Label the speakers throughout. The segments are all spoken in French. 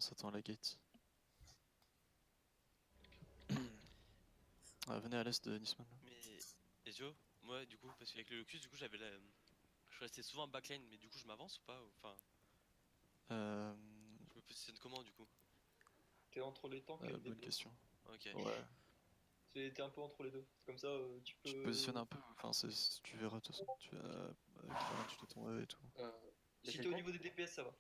Speaker 1: s'attend à la gate. Venez à l'est de Nisman.
Speaker 2: Mais Ezio, moi du coup, parce qu'avec le Locus, du coup j'avais la... Je restais souvent en backline, mais du coup je m'avance ou pas? Enfin,
Speaker 1: Euh,
Speaker 2: je me positionne comment du coup?
Speaker 3: T'es entre les tanks et les
Speaker 1: bonne
Speaker 3: DPS.
Speaker 1: question.
Speaker 2: Ok.
Speaker 1: Ouais.
Speaker 3: T'es un peu entre les deux. Comme ça, tu
Speaker 1: Tu te
Speaker 3: peux.
Speaker 1: positionnes un peu, enfin tu verras de toute façon. Avec la tu fais ton E et tout.
Speaker 3: Si t'es au niveau des DPS, ça va.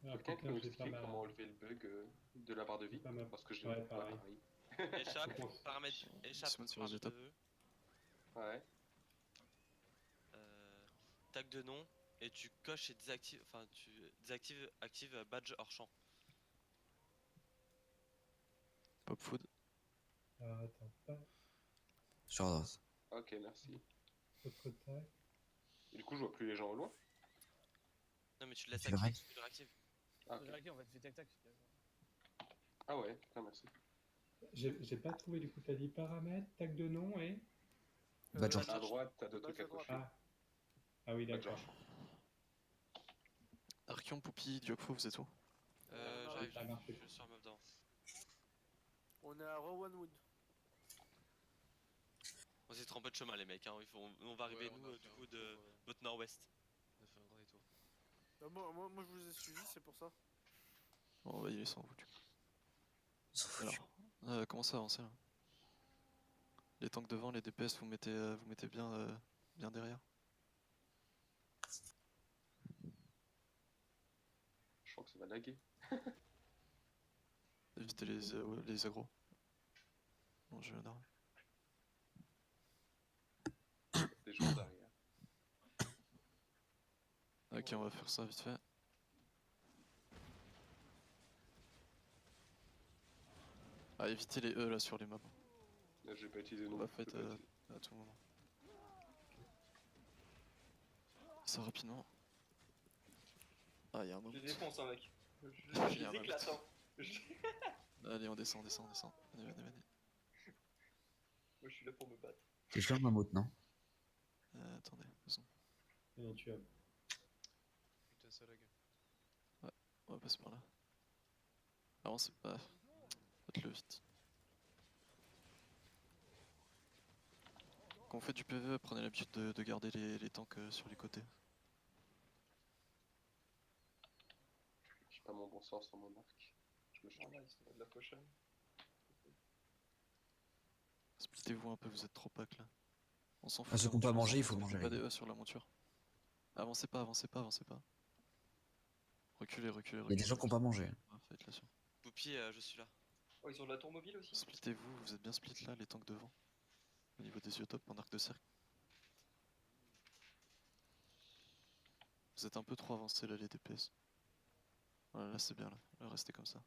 Speaker 4: Ah,
Speaker 5: Quelqu'un
Speaker 4: putain,
Speaker 5: peut
Speaker 4: j'ai pas
Speaker 5: m'expliquer
Speaker 4: ma.
Speaker 5: comment enlever le bug de la barre de
Speaker 4: J'ai
Speaker 5: vie?
Speaker 4: pas ma.
Speaker 5: Parce que je...
Speaker 4: Ouais,
Speaker 5: Ouais,
Speaker 4: pareil.
Speaker 5: pareil.
Speaker 2: Échappe,
Speaker 4: Je pense.
Speaker 2: paramètre, échappe,
Speaker 1: Nisman sur les
Speaker 2: paramètre de
Speaker 1: étapes.
Speaker 2: E,
Speaker 5: Ouais.
Speaker 2: tag de nom, et tu coches et désactives, enfin tu désactives, active badge hors champ.
Speaker 1: Pop food.
Speaker 4: Attends, pas.
Speaker 6: Sur la droite.
Speaker 5: Ok, merci.
Speaker 4: Autre tag.
Speaker 5: Et du coup, je vois plus les gens au loin.
Speaker 2: Non mais tu le laisses
Speaker 6: Tu le
Speaker 2: activer,
Speaker 6: règles.
Speaker 2: tu le réactives.
Speaker 5: Ah, ok.
Speaker 7: Ok, on va te faire tac-tac.
Speaker 5: Ah ouais, putain, merci.
Speaker 4: J'ai pas trouvé du coup, t'as dit paramètres, tag de nom et.
Speaker 6: Badge hors
Speaker 5: À
Speaker 6: champ.
Speaker 5: droite, t'as deux
Speaker 7: Badge
Speaker 5: trucs à
Speaker 7: à droite.
Speaker 5: cocher.
Speaker 4: Ah oui,
Speaker 5: Badge
Speaker 4: d'accord.
Speaker 5: hors champ.
Speaker 1: Archeon, Poupy, Diokfo, vous êtes où?
Speaker 2: J'arrive,
Speaker 4: ça marche.
Speaker 2: je suis sur un meuf d'avant.
Speaker 7: On est à Rowanwood.
Speaker 2: On s'est trompé de chemin les mecs, hein. On va arriver
Speaker 8: Ouais, on
Speaker 2: nous
Speaker 8: a fait
Speaker 2: du
Speaker 8: un
Speaker 2: coup
Speaker 8: tour,
Speaker 2: de votre nord-ouest.
Speaker 8: On a fait un grand détour.
Speaker 7: Bah, moi je vous ai suivi, c'est pour ça.
Speaker 1: Bon, on va y aller sans vous du coup.
Speaker 6: Ils sont foutus.
Speaker 1: Alors, commencez à avancer là. Les tanks devant, les DPS, vous mettez bien, bien derrière.
Speaker 5: Je crois que ça va laguer.
Speaker 1: Évitez les agros. Bon, je viens d'arriver.
Speaker 5: Des gens derrière.
Speaker 1: Ok, on va faire ça vite fait. Ah, évitez les E là sur les maps.
Speaker 5: Là, j'ai pas utilisé
Speaker 1: On
Speaker 5: non
Speaker 1: va
Speaker 5: plus.
Speaker 1: fight à tout moment. Ça rapidement. Ah, y'a un
Speaker 3: Je
Speaker 1: moment.
Speaker 3: les défonce, hein, mec. Je
Speaker 1: Il y a un
Speaker 3: les éclate,
Speaker 1: moment.
Speaker 3: hein.
Speaker 1: Allez, on descend. Venez.
Speaker 3: Moi, je suis là pour me battre.
Speaker 6: T'es sûr, Mammouth, non?
Speaker 1: Attendez, 2 secondes.
Speaker 4: Non, tu as.
Speaker 8: Putain, ça lag.
Speaker 1: On va passer par là. Avancez pas. Faites-le vite. Quand on fait du PvE, prenez l'habitude de garder les tanks sur les côtés.
Speaker 5: J'ai pas mon bon sens sur mon arc. Je me
Speaker 3: Ah,
Speaker 5: change.
Speaker 3: nice, on a de la potion.
Speaker 1: Splittez-vous un peu, vous êtes trop pack là. On s'en fout.
Speaker 6: Ah, ceux qui n'ont pas mangé, il faut
Speaker 1: On
Speaker 6: manger.
Speaker 1: fait pas des E sur la monture. Avancez pas. Reculez.
Speaker 6: Il y a des gens qui n'ont pas mangé.
Speaker 1: Faites là-dessus.
Speaker 2: Poupi, je suis là.
Speaker 3: Oh, ils ont de la tour mobile aussi.
Speaker 1: Splittez-vous, vous êtes bien split là, les tanks devant. Au niveau des iotopes en arc de cercle. Vous êtes un peu trop avancés là, les DPS. Voilà, là c'est bien là, restez comme ça.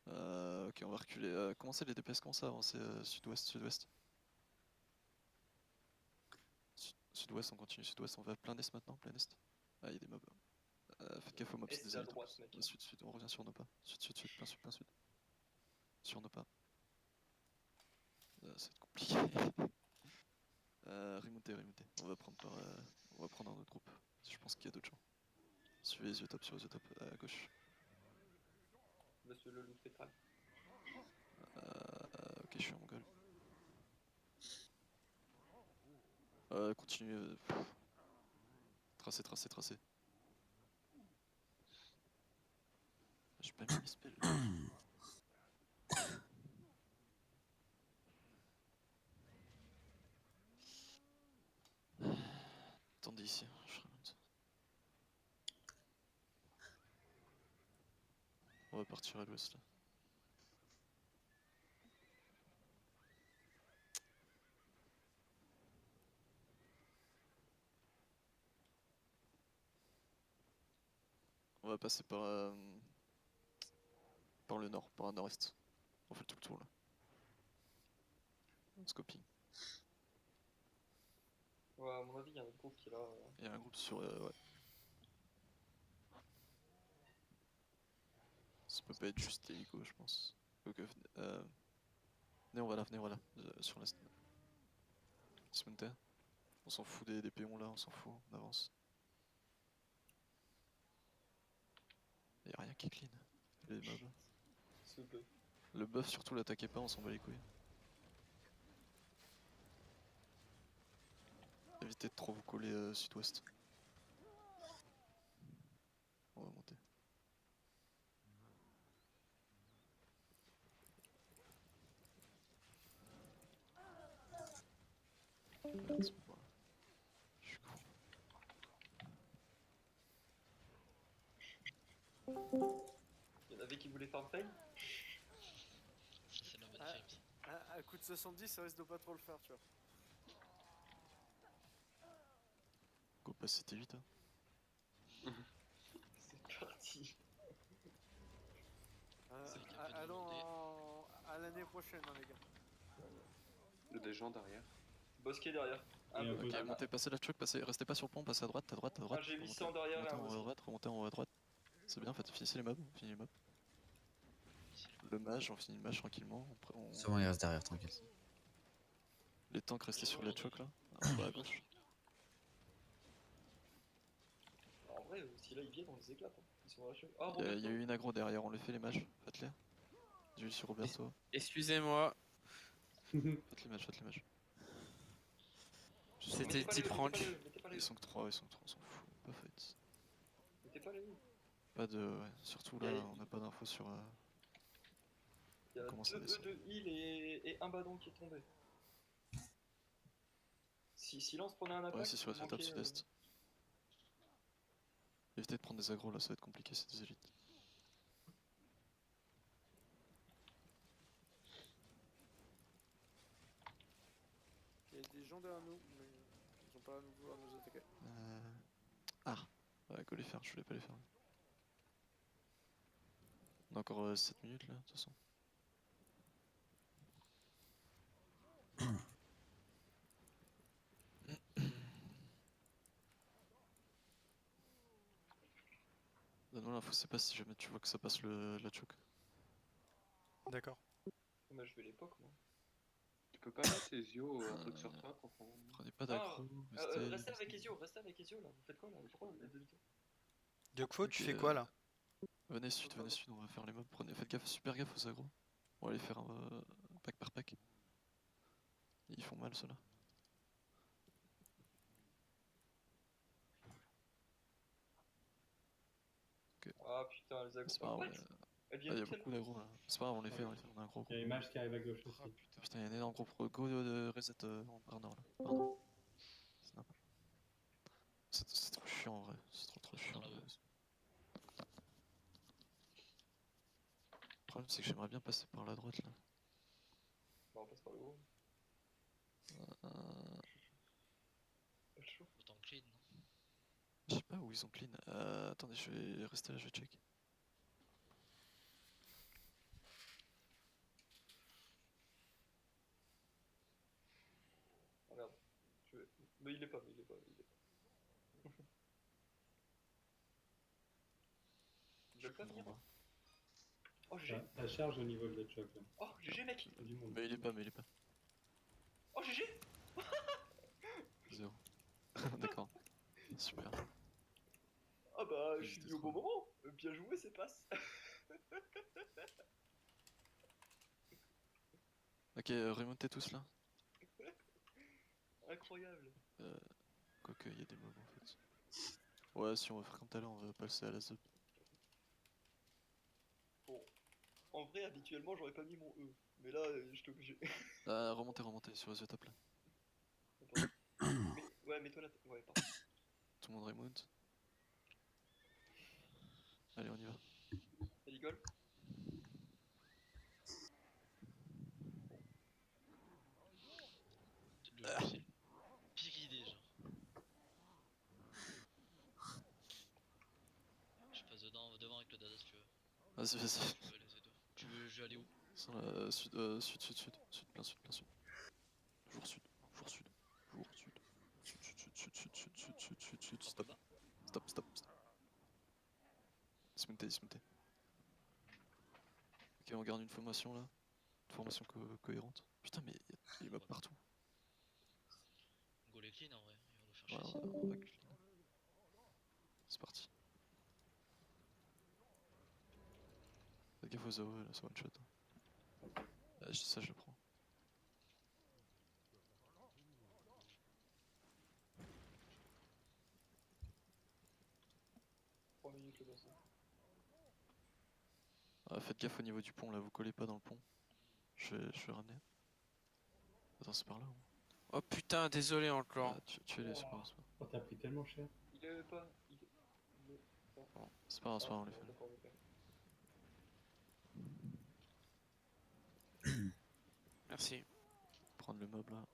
Speaker 1: Ok, on va reculer. Commencez les DPS, commencez à avancer sud-ouest. Sud-ouest, on continue sud-ouest, on va plein est maintenant, plein est. Ah, il y a des mobs. Faites gaffe aux mobs, c'est
Speaker 3: Est
Speaker 1: des
Speaker 3: à
Speaker 1: élites.
Speaker 3: droite, mec.
Speaker 1: Sud, on revient sur nos pas. Sud, plein sud. Sur nos pas. Ça va être compliqué. Remontez. On va prendre un autre groupe. Je pense qu'il y a d'autres gens. Suivez les sur les top à gauche.
Speaker 3: Monsieur le loup pétral.
Speaker 1: Ok, je suis en mongol. Continuez. Tracez. J'ai pas mis mes spells. Attendez ici, je remonte. On va partir à l'ouest là. On va passer par le nord, par un nord-est. On fait tout le tour là. Scoping.
Speaker 3: Ouais, à mon avis, il y a un autre groupe qui est là.
Speaker 1: Il y a un groupe sur. Ouais. Ça peut pas être juste l'hélico, je pense. Ok, venez, on va là. Sur l'est. On s'en fout des péons là, on s'en fout, on avance. attaquer clean. Les mobs.
Speaker 3: Ce buff.
Speaker 1: Le buff surtout l'attaquez pas, on s'en bat les couilles. Évitez de trop vous coller sud-ouest. On va monter. Merde, c'est pas moi. Je suis con.
Speaker 3: Il y en avait qui voulaient farm time.
Speaker 9: Ça, c'est la bonne
Speaker 7: Ah.
Speaker 9: fame, ça.
Speaker 7: À coup de 70, ça risque de pas trop le faire, tu vois.
Speaker 1: Go passer T8 hein.
Speaker 3: C'est parti.
Speaker 9: C'est qu'il y a pas de
Speaker 7: Allons à l'année prochaine, hein, les gars.
Speaker 5: Le Dejan derrière.
Speaker 3: Bosquet derrière. Un
Speaker 4: Et un
Speaker 3: peu.
Speaker 4: peu-
Speaker 1: Ok, montez, passez la choc, restez pas sur le pont, passez à droite, à droite, à droite.
Speaker 3: Ah, j'ai mis
Speaker 1: remontez,
Speaker 3: 100 derrière et
Speaker 1: remontez
Speaker 3: un
Speaker 1: en haut à
Speaker 3: aussi.
Speaker 1: droite, remontez en haut à droite. C'est bien, finissez les mobs, on finit les mobs. Le mage, on finit le mage tranquillement.
Speaker 6: C'est bon, il reste derrière, tranquille.
Speaker 1: Les tanks restez sur les chocs là, en bas à gauche.
Speaker 3: En vrai, si là ils viennent, on les éclate. Hein. Ils sont lâchés. Ah,
Speaker 1: Il y a eu une aggro derrière, on les fait les mages, faites-les. D'huile sur Roberto,
Speaker 10: Excusez-moi,
Speaker 1: faites les mages, faites les mages.
Speaker 10: c'était 10 pranks.
Speaker 1: Ils sont que 3, on s'en fout, pas fight.
Speaker 3: Mettez pas les loups.
Speaker 1: Pas de. Ouais, surtout là, on n'a pas d'infos sur.
Speaker 3: Il y a
Speaker 1: Comment ça
Speaker 3: 2
Speaker 1: descend
Speaker 3: de heal et un badon qui est tombé. Si silence prenait un attaque.
Speaker 1: Ouais, c'est sur la
Speaker 3: manquait,
Speaker 1: setup sud-est. Évitez de prendre des aggros là, ça va être compliqué, c'est des élites.
Speaker 7: Il y a des gens derrière nous, mais ils ont pas à nous vouloir nous attaquer.
Speaker 1: Ah, ouais, go les faire, je voulais pas les faire. On a encore 7 minutes là, de toute façon. Donne-moi l'info, c'est pas si jamais tu vois que ça passe la choke.
Speaker 10: D'accord.
Speaker 3: Mais je vais l'époque moi.
Speaker 5: Tu peux pas mettre les yeux un truc sur toi quand on...
Speaker 1: Prenez pas d'aggro,
Speaker 3: Restez avec Ezio là. Vous faites quoi là? Pourquoi les deux?
Speaker 10: Yokfo, tu
Speaker 1: Ok,
Speaker 10: fais quoi là?
Speaker 1: Venez sud, on va faire les mobs. Faites gaffe, super gaffe aux aggros. On va les faire pack par pack. Ils font mal ceux-là.
Speaker 3: Ah putain, les
Speaker 1: C'est pas grave,
Speaker 3: agros.
Speaker 1: il y a beaucoup d'aggros là. C'est pas grave, on les fait, on a un gros
Speaker 4: Il y a les mages qui arrivent à gauche
Speaker 8: Ah
Speaker 4: aussi.
Speaker 8: putain.
Speaker 1: Putain, il y a un énorme gros go de reset en burner là. Pardon. C'est n'importe. C'est trop chiant en vrai. C'est trop chiant.
Speaker 9: Dans la
Speaker 1: Le problème c'est que j'aimerais bien passer par la droite là.
Speaker 3: Bah, on passe par le haut.
Speaker 1: Euh,
Speaker 3: Pas chaud.
Speaker 9: Autant clean, non?
Speaker 1: Je sais pas où ils ont clean. Attendez, je vais rester là, je vais check.
Speaker 3: Ah merde. Mais il est pas. Ils veulent pas venir. Oh GG.
Speaker 4: Ça charge au niveau de la choc là.
Speaker 3: Oh GG mec.
Speaker 4: Il y a du monde.
Speaker 1: Mais il est pas.
Speaker 3: Oh GG.
Speaker 1: 0. D'accord. Super.
Speaker 3: Ah bah je
Speaker 1: J'étais
Speaker 3: suis au
Speaker 1: trop
Speaker 3: bon moment. Bien joué, c'est passe.
Speaker 1: Ok, remontez tous là.
Speaker 3: Incroyable.
Speaker 1: Quoique, il y a des mobs en fait. Ouais, si on va faire comme tout à l'heure, on va passer à la zone.
Speaker 3: Bon. En vrai, habituellement, j'aurais pas mis mon E. Mais là, j'étais obligé.
Speaker 1: Ah, remontez sur les top là.
Speaker 3: Ouais, mets-toi là. Ouais, pardon.
Speaker 1: Tout le monde remonte. Allez, on y va.
Speaker 3: Ça rigole.
Speaker 9: C'est pire idée, genre. Je passe devant avec le dada si tu veux.
Speaker 1: Vas-y.
Speaker 9: Tu veux aller, c'est tout. Je vais aller où?
Speaker 1: Sur sud, plein sud. Toujours sud. Sud. Stop. Dismontez. Ok, on garde une formation là. Une formation cohérente. Putain, mais il y a des mobs partout.
Speaker 9: Go les clean en vrai. Ils vont nous faire
Speaker 1: Ouais,
Speaker 9: chier.
Speaker 1: on va clean. C'est parti. Fais gaffe aux AOE là, c'est one shot. Je dis ça, je le prends.
Speaker 3: Minutes le bassin.
Speaker 1: Faites gaffe au niveau du pont là, vous collez pas dans le pont. Je vais ramener. Attends, c'est par là.
Speaker 10: Oh putain, désolé encore.
Speaker 1: Tuez-les, c'est pas grave.
Speaker 4: Oh, t'as pris tellement cher.
Speaker 3: Il est pas.
Speaker 1: Bon, c'est pas grave, on les fait.
Speaker 3: D'accord, ok.
Speaker 10: Merci.
Speaker 1: Prendre le mob là.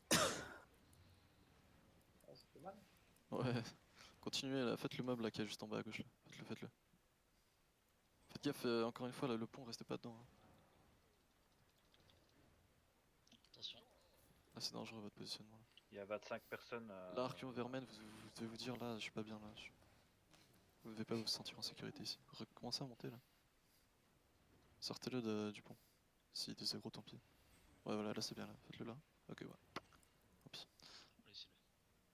Speaker 3: Ah, ça fait mal.
Speaker 1: Ouais, continuez là, faites le mob là qui est juste en bas à gauche là. Faites-le. Faites gaffe, encore une fois là, le pont, restez pas dedans. Hein.
Speaker 9: Attention.
Speaker 1: Ah, c'est dangereux votre positionnement là.
Speaker 11: Il y a 25 personnes.
Speaker 1: Là, Archeon Vermen, vous devez vous dire là, je suis pas bien là. Vous devez pas vous sentir en sécurité ici. Recommencez à monter là. Sortez-le du pont. S'il est des aggros, tant pis. Ouais, voilà, là c'est bien là. Faites-le là. Ok, ouais. Tant pis.
Speaker 9: Laissez-le.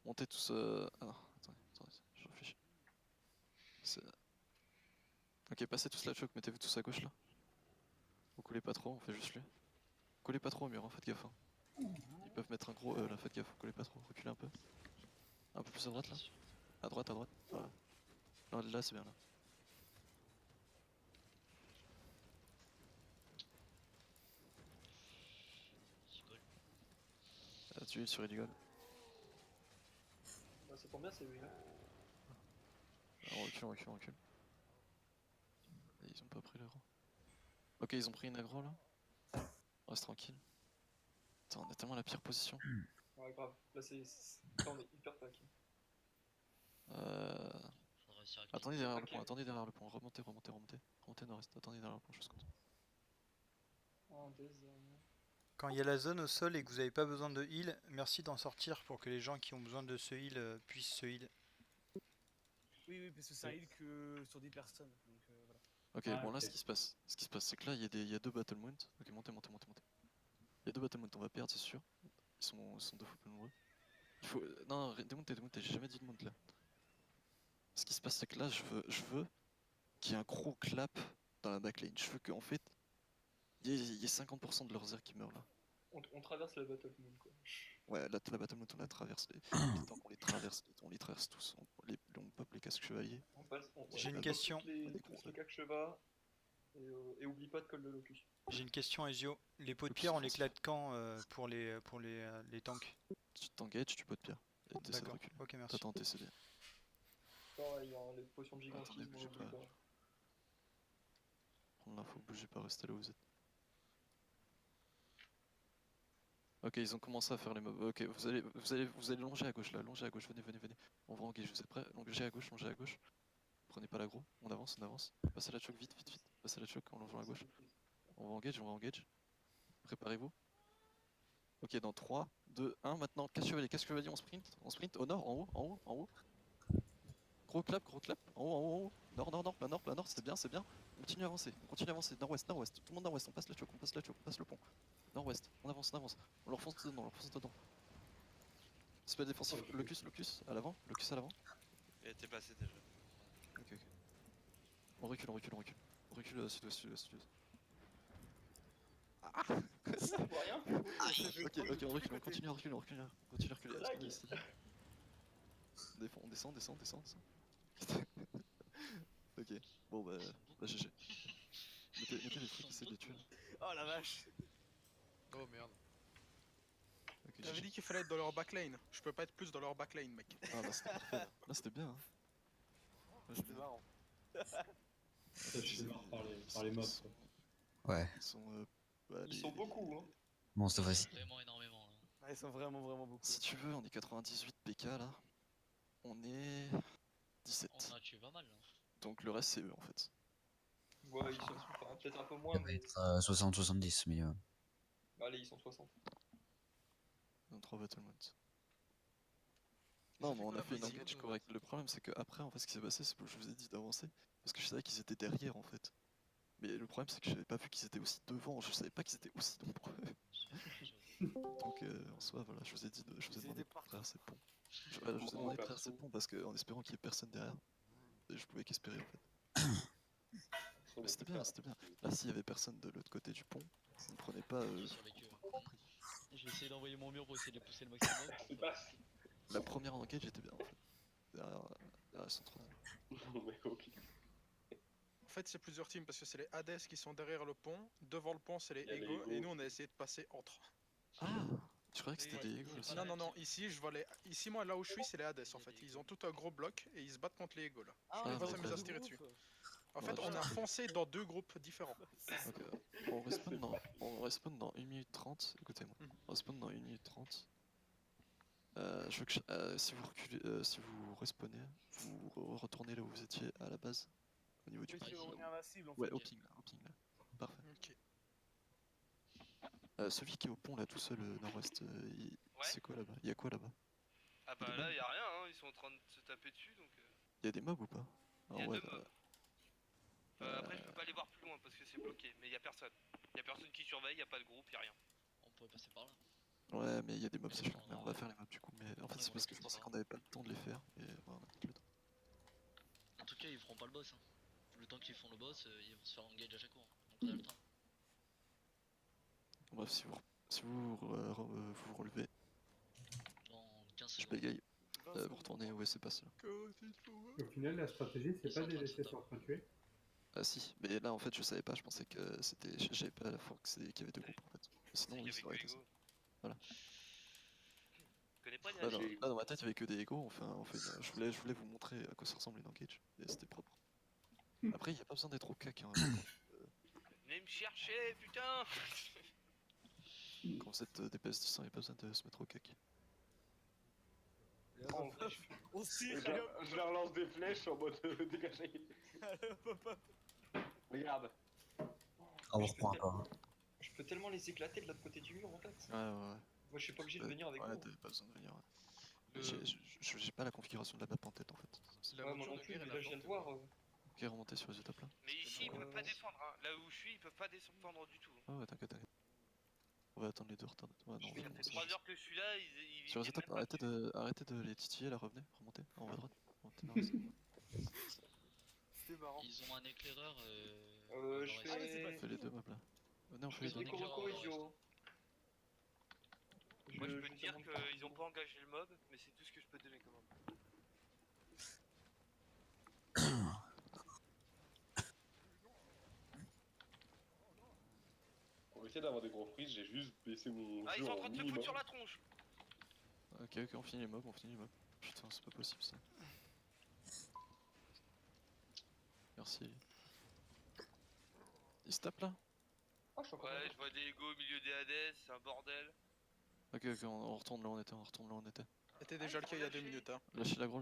Speaker 1: Montez tous. Ah non, attendez, je réfléchis. Ok, passez tous la choc, mettez-vous tous à gauche là. Vous collez pas trop, on fait juste lui. Collez pas trop au mur, hein, faites gaffe. Hein. Ils peuvent mettre un gros là, faites gaffe, collez pas trop, reculez un peu. Un peu plus à droite là. À droite. Voilà. Là c'est bien là.
Speaker 9: J'y colle.
Speaker 1: Tu es sur Eligol.
Speaker 3: Bah, ça tombe bien, c'est lui là.
Speaker 1: On recule. Et ils ont pas pris l'aggro. Ok, ils ont pris une aggro là. Reste tranquille. Attends, on est tellement à la pire position.
Speaker 3: Ouais, grave. Là, là, on est hyper tac.
Speaker 9: Faudra réussir à
Speaker 1: Attendez
Speaker 9: cliquer.
Speaker 1: derrière le pont, remontez nord-est, attendez derrière le pont, je compte.
Speaker 3: Un désert.
Speaker 10: Quand il y a la zone au sol et que vous n'avez pas besoin de heal, merci d'en sortir pour que les gens qui ont besoin de ce heal puissent se heal.
Speaker 7: Oui, parce que ça heal que sur 10 personnes. Donc, voilà.
Speaker 1: Ok,
Speaker 4: Ah,
Speaker 1: bon là
Speaker 4: ok.
Speaker 1: ce qui se passe, c'est que là il y a deux Battle Mount. Ok, montez. Il y a deux Battle Mount, on va perdre c'est sûr. Ils sont deux fois plus nombreux. Il faut... Non, démontez, j'ai jamais dit de mount là. Ce qui se passe c'est que là je veux qu'il y ait un gros clap dans la backline. Je veux qu'en fait, il y ait 50% de leurs airs qui meurent là.
Speaker 3: On traverse la Battle Moon quoi.
Speaker 1: Ouais, là la Battle Mount on la traverse. Les tanks on les traverse tous. On pop les casques chevaliers.
Speaker 10: J'ai une
Speaker 3: pop
Speaker 10: question.
Speaker 3: tous les 4 chevaux. Et oublie pas de colle de locus.
Speaker 10: J'ai une question, Ezio. Les pots de pierre, on les claque quand pour les tanks?
Speaker 1: Tu t'engages, tu peux de pierre. Et t'essaies de
Speaker 10: D'accord,
Speaker 1: reculer.
Speaker 10: ok, merci.
Speaker 1: T'as tenté, c'est bien.
Speaker 3: Pareil, hein, les potions de
Speaker 1: Attendez,
Speaker 3: gigantisme,
Speaker 1: bougez
Speaker 3: on
Speaker 1: pas.
Speaker 3: oublie pas.
Speaker 1: Prendre l'info, bougez pas, restez là où vous êtes. Ok, ils ont commencé à faire les mobs. Ok, vous allez longer à gauche là, longer à gauche, venez. On va engager, vous êtes prêts? Longer à gauche. Prenez pas l'aggro, on avance. Passez la choc vite. Passez la choc en longeant à gauche. On va engage. Préparez-vous. Ok, dans 3, 2, 1, maintenant, casse chevalier, on sprint, au nord, en haut. Gros clap, en haut. Nord, c'est bien. On continue à avancer, nord-ouest, tout le monde nord-ouest, on passe la choc, on passe le pont. Nord-ouest, on avance, on leur fonce dedans. Spell défensif, locus à l'avant.
Speaker 2: Il était passé déjà.
Speaker 1: Ok. On recule. On recule sud-ouest. Ah
Speaker 3: On voit rien.
Speaker 1: Ok, on recule, on continue à reculer.
Speaker 3: Lag.
Speaker 1: Ici. On descend. Ok, bon bah GG. Mettez les trucs, essayez de les tuer.
Speaker 7: Oh la vache!
Speaker 8: Oh merde.
Speaker 1: Ok,
Speaker 7: J'avais
Speaker 1: GG.
Speaker 7: dit qu'il fallait être dans leur backline. Je peux pas être plus dans leur backline, mec.
Speaker 1: Ah là c'était parfait, là c'était bien. Hein. Là,
Speaker 7: C'était marrant.
Speaker 4: Je suis mort par les mobs. quoi.
Speaker 6: Ouais,
Speaker 1: Ils sont,
Speaker 3: Ils sont beaucoup, hein.
Speaker 6: bon, cette fois-ci.
Speaker 9: Vraiment énormément. Là.
Speaker 7: Ah, ils sont vraiment beaucoup.
Speaker 1: Si tu veux, on est 98 PK là. On est 17.
Speaker 9: On a tué pas mal. Là.
Speaker 1: Donc le reste c'est eux en fait.
Speaker 3: Ouais, ils sont enfin, peut-être un peu
Speaker 6: Ça
Speaker 3: moins,
Speaker 6: va
Speaker 3: mais.
Speaker 6: être 60-70 minimum.
Speaker 3: Allez, ils sont 60.
Speaker 1: Dans 3 Battlements. Non, mais on a fait une engage correcte. Le problème c'est que après en fait ce qui s'est passé c'est que je vous ai dit d'avancer. Parce que je savais qu'ils étaient derrière en fait. Mais le problème c'est que j'avais pas vu qu'ils étaient aussi devant, je savais pas qu'ils étaient aussi nombreux. Donc en soi, voilà, je vous ai demandé de traverser le pont. Je vous ai demandé de traverser le pont parce que en espérant qu'il y ait personne derrière, et je pouvais qu'espérer en fait. Mais c'était bien, c'était bien. Là, s'il y avait personne de l'autre côté du pont, on prenait pas.
Speaker 9: J'ai survécu. J'ai essayé d'envoyer mon mur pour essayer de les pousser le maximum.
Speaker 5: C'est pas.
Speaker 1: La première engage j'étais bien en fait. Derrière 103.
Speaker 5: Mais ok.
Speaker 11: En fait, c'est plusieurs teams parce que c'est les Hades qui sont derrière le pont. Devant le pont, c'est les
Speaker 5: Il y a les
Speaker 11: Ego. Et
Speaker 5: Ego.
Speaker 11: nous, on a essayé de passer entre.
Speaker 1: Ah, je croyais que c'était
Speaker 9: Oui,
Speaker 1: des
Speaker 9: ouais,
Speaker 1: Ego
Speaker 9: c'est
Speaker 1: aussi.
Speaker 9: pas
Speaker 11: Non,
Speaker 9: la
Speaker 11: non,
Speaker 9: même
Speaker 11: non.
Speaker 9: team.
Speaker 11: Ici, je vois les. Ici, moi, là où je suis, c'est les Hades en
Speaker 9: Il y a
Speaker 11: fait.
Speaker 9: des
Speaker 11: Ils
Speaker 9: Ego.
Speaker 11: ont tout un gros bloc et ils se battent contre les Ego là.
Speaker 7: Ah,
Speaker 1: Ah,
Speaker 11: on va
Speaker 1: ouais,
Speaker 11: s'amuser à se
Speaker 1: ouais.
Speaker 11: tirer dessus. En
Speaker 1: Ouais,
Speaker 11: fait, on
Speaker 1: je-
Speaker 11: a foncé dans deux groupes différents.
Speaker 1: Ok, on respawn dans 1 minute 30, écoutez-moi. On respawn dans 1 minute 30. Je veux que si vous reculez, si vous respawnez, vous retournez là où vous étiez à la base, au niveau du
Speaker 7: Oui,
Speaker 1: pont.
Speaker 7: c'est revenir à la cible en
Speaker 1: Ouais,
Speaker 7: fait.
Speaker 1: au ping là, au ping là. Parfait.
Speaker 11: Ok.
Speaker 1: Celui qui est au pont là tout seul nord-ouest, c'est quoi là-bas? Il y a quoi là-bas?
Speaker 8: Ah
Speaker 1: Des
Speaker 8: bah là,
Speaker 1: mobs.
Speaker 8: y a rien, hein, ils sont en train de se taper dessus donc.
Speaker 1: Il y a des mobs ou pas? Ah
Speaker 8: Y a
Speaker 1: ouais,
Speaker 8: deux mobs. Après, je peux pas aller voir plus loin parce que c'est bloqué, mais y a personne. Y a personne qui surveille, y a pas de groupe, y a rien.
Speaker 9: On pourrait passer par là.
Speaker 1: ouais, mais il y a des mobs,
Speaker 9: Mais
Speaker 1: c'est
Speaker 9: c'est
Speaker 1: chiant.
Speaker 9: pas
Speaker 1: Mais on
Speaker 9: grave.
Speaker 1: va faire les mobs du coup. Mais en fait,
Speaker 9: Ouais,
Speaker 1: c'est
Speaker 9: bon,
Speaker 1: parce que je
Speaker 9: c'est
Speaker 1: pensais
Speaker 9: pas
Speaker 1: qu'on avait pas le temps de les faire. Et voilà, on a peut-être le temps.
Speaker 9: En tout cas, ils feront pas le boss. Hein. Le temps qu'ils font le boss, ils vont se faire engage à chaque fois. Donc on a le temps.
Speaker 1: Bref, si vous relevez,
Speaker 9: Dans 15
Speaker 1: je
Speaker 9: secondes.
Speaker 1: bégaye.
Speaker 7: 20
Speaker 1: Vous
Speaker 7: secondes.
Speaker 1: retournez où c'est passé là.
Speaker 4: Au final, la stratégie, c'est
Speaker 9: Ils sont
Speaker 4: pas
Speaker 9: en
Speaker 4: de les
Speaker 9: train de se
Speaker 4: laisser
Speaker 9: taper.
Speaker 4: s'entretuer.
Speaker 1: Ah si, mais là en fait je savais pas, je pensais que c'était. J'avais pas la fois qu'il y avait deux groupes en fait. Sinon,
Speaker 8: Il y
Speaker 1: oui,
Speaker 8: avait
Speaker 1: ça aurait
Speaker 8: que
Speaker 1: été ça.
Speaker 8: Ego.
Speaker 1: Voilà.
Speaker 8: Je connais pas
Speaker 1: Là,
Speaker 8: Niachi.
Speaker 1: dans ma tête, il y avait que des égos. Je voulais vous montrer à quoi ça ressemble une engage. Et c'était propre. Après, il n'y a pas besoin d'être au cac. Hein,
Speaker 8: Venez me chercher, putain.
Speaker 1: quand vous êtes DPS 10, il n'y a pas besoin de se mettre au cac.
Speaker 7: Et hop,
Speaker 3: En
Speaker 7: hop,
Speaker 3: vrai,
Speaker 7: hop, on se tire,
Speaker 5: Je
Speaker 7: allez,
Speaker 5: leur,
Speaker 7: hop,
Speaker 5: je leur lance des flèches en mode dégagé.
Speaker 7: allez, hop, hop.
Speaker 5: Regarde.
Speaker 6: On va reprendre encore.
Speaker 3: Je peux tellement les éclater de l'autre côté du mur en fait.
Speaker 1: Ouais.
Speaker 3: Moi je suis pas obligé de venir avec
Speaker 1: Ouais,
Speaker 3: vous.
Speaker 1: t'avais pas besoin de venir. Ouais.
Speaker 8: Le-
Speaker 1: J'ai pas la configuration de la map en tête en fait.
Speaker 8: La
Speaker 3: Ouais, moi
Speaker 8: voiture
Speaker 3: non
Speaker 8: de
Speaker 3: plus,
Speaker 8: guerre,
Speaker 3: mais
Speaker 8: elle
Speaker 3: là
Speaker 8: a
Speaker 3: je viens de
Speaker 8: planté.
Speaker 3: voir.
Speaker 1: Ok, remontez sur les étapes là.
Speaker 8: Mais ici, ils peuvent pas
Speaker 3: Ouais.
Speaker 8: descendre. Hein. Là où je suis, ils peuvent pas descendre du tout.
Speaker 1: Ah ouais, t'inquiète. On va attendre les deux retards. Ouais, non, on va
Speaker 8: Ça fait
Speaker 1: commencer.
Speaker 8: 3 heures que je suis là, ils
Speaker 1: Sur les
Speaker 8: viennent
Speaker 1: étapes,
Speaker 8: même pas dessus.
Speaker 1: arrêtez de les titiller là, revenez, remontez, en haut à droite. Remontez vers le-
Speaker 7: C'était marrant.
Speaker 9: Ils ont un éclaireur.
Speaker 3: Je
Speaker 9: nord-est.
Speaker 7: mais c'est pas
Speaker 3: fais.
Speaker 1: On fait les deux mobs là. Venez, on
Speaker 3: Je
Speaker 1: fait les
Speaker 3: fais
Speaker 1: deux.
Speaker 3: Nico Rocco et Dio.
Speaker 8: Moi, je peux te dire qu'ils ont pas engagé le mob, mais c'est tout ce que je peux te donner comme info.
Speaker 5: Pour essayer d'avoir des gros frises, j'ai juste baissé mon
Speaker 8: Ah, ils
Speaker 5: jeu
Speaker 8: sont en
Speaker 5: en
Speaker 8: train de se
Speaker 5: minimum.
Speaker 8: foutre sur la tronche.
Speaker 1: Ok, on finit les mobs, Putain, c'est pas possible ça. Merci. Ils se tapent là?
Speaker 3: Ah, je suis encore
Speaker 8: Ouais, je vois des Ego au milieu des Hades, c'est un bordel.
Speaker 1: Ok, on retourne là où on était.
Speaker 11: C'était déjà le cas il y a 2 minutes. Hein.
Speaker 1: Lâchez l'agro.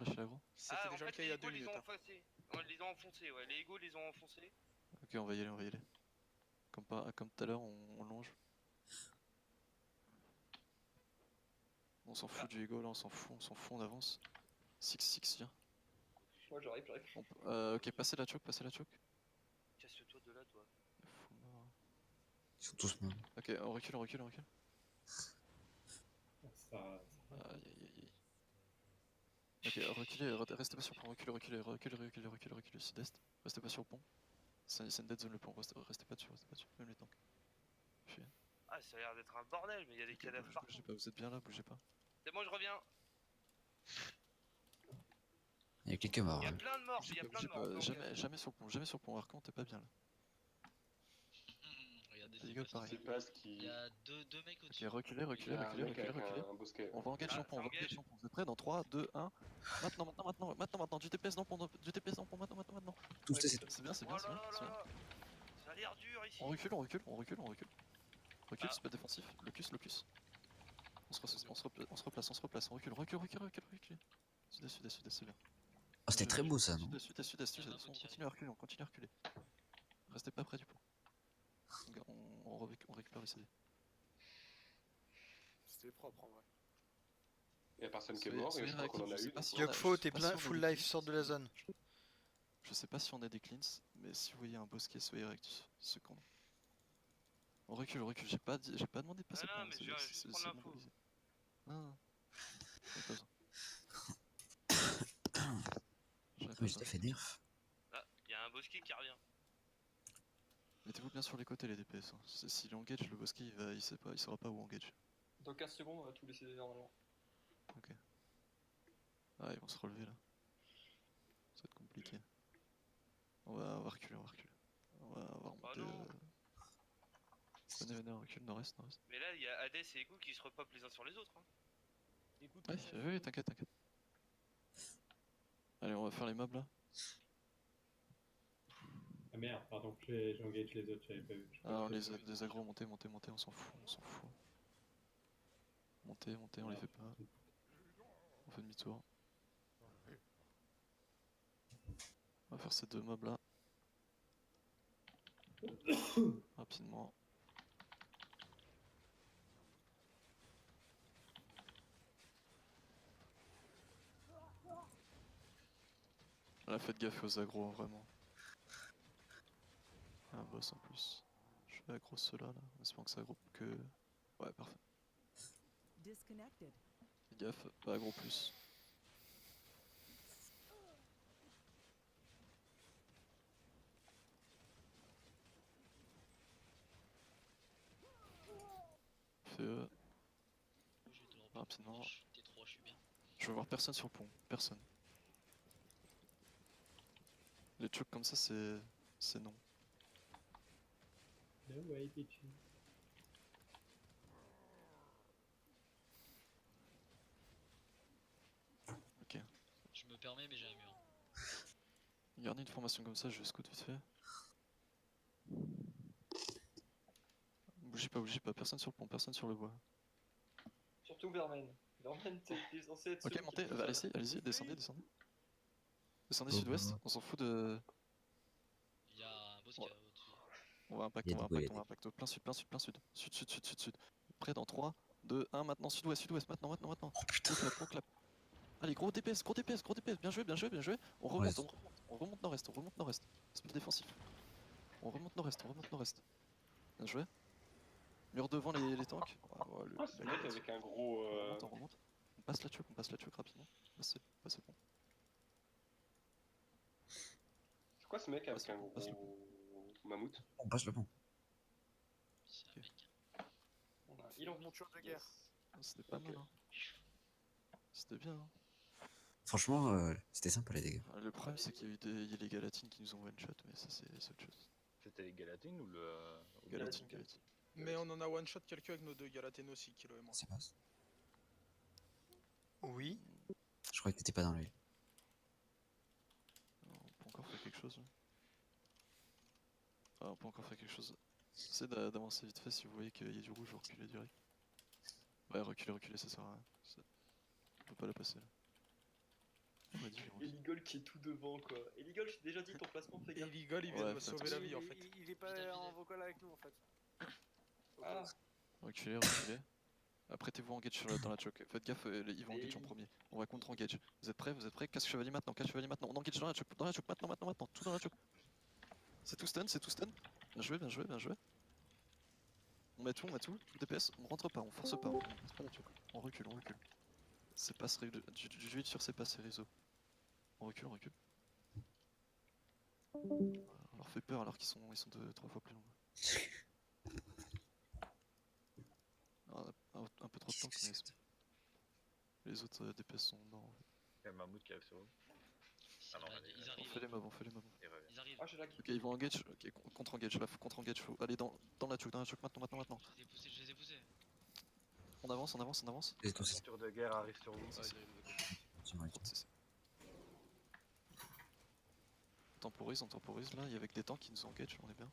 Speaker 11: C'était
Speaker 8: Ah, en
Speaker 11: déjà le
Speaker 8: fait,
Speaker 11: cas il y
Speaker 8: les
Speaker 11: a
Speaker 8: Ego
Speaker 11: 2
Speaker 8: les
Speaker 11: minutes.
Speaker 8: ont
Speaker 11: Hein.
Speaker 8: enfoncés. Ouais, les ont enfoncés, ouais. Les Ego les ont enfoncés.
Speaker 1: Ok, on va y aller. Comme tout à l'heure, on longe. On s'en fout du ego là, on s'en fout, on avance. 6-6, viens.
Speaker 3: Ouais, j'arrive.
Speaker 1: Ok, passez la choke.
Speaker 8: Casse-toi de là, toi.
Speaker 1: Fou mort.
Speaker 6: Ils sont tous morts.
Speaker 1: Ok, on recule.
Speaker 4: Ça,
Speaker 1: Aïe. Ok, reculez, restez pas sur le pont, reculez, sud-est. Restez pas sur le pont. C'est une dead zone le pont, restez pas dessus, même les tanks. Fuyez.
Speaker 8: Ah, ça a l'air d'être un bordel, mais il y a des
Speaker 1: Ok,
Speaker 8: cadavres partout.
Speaker 1: bougez pas, vous êtes bien là, bougez pas.
Speaker 8: C'est bon, je reviens.
Speaker 6: Il y a quelques morts.
Speaker 8: Il y a
Speaker 6: hein.
Speaker 8: plein de morts, il y a plein de morts.
Speaker 1: Jamais sur le pont, Arcan, t'es pas bien là.
Speaker 9: Regardez,
Speaker 1: Les gars, pareil.
Speaker 5: C'est pas ce qui.
Speaker 9: Il y a deux mecs
Speaker 1: Ok,
Speaker 9: au-dessus.
Speaker 1: reculez.
Speaker 5: Il y a un mec avec un bosquet.
Speaker 1: On va engager
Speaker 8: Ah,
Speaker 1: le pont,
Speaker 8: ça engage.
Speaker 1: Vous êtes prêts dans 3, 2, 1. Maintenant, du TPS dans le pont, maintenant.
Speaker 6: Tous ces
Speaker 1: C'est bien.
Speaker 8: Oh là là là là. Ça a l'air dur ici.
Speaker 1: On recule. Recule,
Speaker 8: Ah.
Speaker 1: c'est pas défensif. Locus. On se replace, on recule. Sud-est, c'est bien.
Speaker 6: Oh, c'était très beau ça, non?
Speaker 1: Sud-est, on continue à reculer. Restez pas près du pont. On récupère les CD.
Speaker 7: C'était propre en vrai.
Speaker 5: Il y a personne qui est mort et je crois qu'on en a eu.
Speaker 10: Yokfo, t'es plein full life, sors de la zone.
Speaker 1: Je sais pas si on a des cleans, mais si vous voyez un bosquet, soyez réactifs. On recule, j'ai pas demandé de passer
Speaker 8: Ah
Speaker 1: par
Speaker 8: non,
Speaker 1: là,
Speaker 8: mais
Speaker 1: c'est-
Speaker 8: je vais
Speaker 1: c'est-
Speaker 8: juste
Speaker 1: c'est
Speaker 8: prendre
Speaker 1: bon,
Speaker 8: l'info.
Speaker 1: Bolivie. Non, j'en ai pas besoin. J'en ai
Speaker 6: Mais
Speaker 1: pas
Speaker 6: je t'ai
Speaker 1: besoin.
Speaker 6: fait nerf.
Speaker 8: Ah, il y a un bosquet qui revient.
Speaker 1: Mettez-vous bien sur les côtés les DPS. Hein. S'il engage, le bosquet il sait pas, il saura pas où engage.
Speaker 3: Dans 15 secondes, on va tout laisser normalement.
Speaker 1: Ok. Ah, ils vont se relever là. Ça va être compliqué. On va reculer, on va reculer. On va remonter.
Speaker 8: non.
Speaker 1: Venez, on recule, nord-est, nord-est.
Speaker 8: Mais là, il y a Hades et Ego qui se repopent les uns sur les autres. Hein.
Speaker 1: Ouais, oui, t'inquiète. Allez, on va faire les mobs là.
Speaker 4: Ah merde, pardon, j'ai engage les autres, j'avais pas vu.
Speaker 1: Ah, on les a des agros, montez, on s'en fout, Montez, on les fait pas. On fait demi-tour. On va faire ces deux mobs là. Rapidement. Là, faites gaffe aux agros, vraiment. Il y a un boss en plus. Je vais aggro ceux-là, là. En espérant que ça groupe que... Ouais, parfait. Faites gaffe, pas aggro plus. Fais rapidement.
Speaker 9: T3, je suis bien.
Speaker 1: Je veux voir personne sur le pont, personne. Les chokes comme ça, c'est non.
Speaker 4: No way, bitch.
Speaker 1: Ok.
Speaker 9: Je me permets, mais j'ai un mur.
Speaker 1: Gardez une formation comme ça, je vais scout vite fait. Bougez pas, personne sur le pont, personne sur le bois.
Speaker 3: Surtout Vermaine. Vermaine, t'es censé être
Speaker 1: Ok,
Speaker 3: celui qui
Speaker 1: montez,
Speaker 3: est tout seul.
Speaker 1: allez-y, descendez. Descendez sud-ouest, on s'en fout de...
Speaker 9: Il y a un bosquet
Speaker 1: Ouais.
Speaker 9: au-dessus.
Speaker 1: On va impacter, plein sud. Sud. Prêt dans 3, 2, 1, maintenant sud-ouest, maintenant.
Speaker 6: Oh putain.
Speaker 1: Gros clap. Allez, gros DPS, bien joué. On remonte nord-est. Speed défensif. On remonte nord-est. Bien joué. Mur devant les tanks.
Speaker 5: Ah, ce mec avec un gros.
Speaker 1: On remonte. On passe la choke rapidement. Passez le pont.
Speaker 5: C'est quoi ce mec avec un
Speaker 1: passe le
Speaker 5: gros mammouth?
Speaker 6: On passe le pont.
Speaker 9: C'est un mec.
Speaker 3: On a
Speaker 7: Il en monture de guerre.
Speaker 1: C'était pas mal, hein. C'était bien, hein.
Speaker 6: Franchement, c'était sympa les dégâts.
Speaker 1: Le problème, c'est qu'il y a les Galatines qui nous ont one-shot, mais ça, c'est autre chose.
Speaker 12: C'était les Galatines ou le.
Speaker 1: Galatine.
Speaker 11: Mais on en a one shot quelqu'un avec nos deux Galatines aussi, Kilo et moi.
Speaker 6: C'est passe.
Speaker 10: Oui.
Speaker 6: Je croyais que t'étais pas dans l'œil.
Speaker 1: On peut encore faire quelque chose. Essayez d'avancer vite fait si vous voyez qu'il y a du rouge, vous reculez direct. Ouais, reculez, ça sert à rien. On peut pas la passer là. On m'a dit,
Speaker 3: Eligol qui est tout devant quoi. Eligol, je t'ai déjà dit ton placement, fais
Speaker 11: Et
Speaker 3: gaffe.
Speaker 11: Ligol, il vient de
Speaker 1: Ouais,
Speaker 11: me
Speaker 1: faites
Speaker 11: sauver la
Speaker 1: attention.
Speaker 11: vie en fait.
Speaker 7: Il est pas en vocal avec nous en fait.
Speaker 3: Ah,
Speaker 1: Reculez. Apprêtez-vous en engage dans la choke. Faites gaffe, ils vont engage en premier. On va contre-engage. Vous êtes prêts? Casse chevalier maintenant. On engage dans la choke maintenant. Tout dans la choke. C'est tout stun. Bien joué. On met tout. DPS, on rentre pas, on force pas. On force pas la choke. On recule. C'est pas du vide sur ces passes, réseaux. On recule. On leur fait peur alors qu'ils sont 2-3 fois plus longs. Un peu trop de temps qu'on est. Les autres DPS sont dedans.
Speaker 12: Il y a un mammouth qui arrive sur eux. Ah non, allez,
Speaker 9: Ils
Speaker 1: On
Speaker 9: arrivent.
Speaker 1: fait les mobs.
Speaker 12: il revient.
Speaker 9: Ils arrivent.
Speaker 3: ah j'ai lag.
Speaker 1: Ok, ils vont engage. Ok, contre-engage. Là, faut contre-engage. Faut aller dans la choke maintenant.
Speaker 9: Je les ai poussés.
Speaker 1: On avance.
Speaker 6: Les tous,
Speaker 12: Voiture de guerre arrive sur vous.
Speaker 6: c'est vrai.
Speaker 1: On temporise là, il y a avec des tanks qui nous engage, on est bien.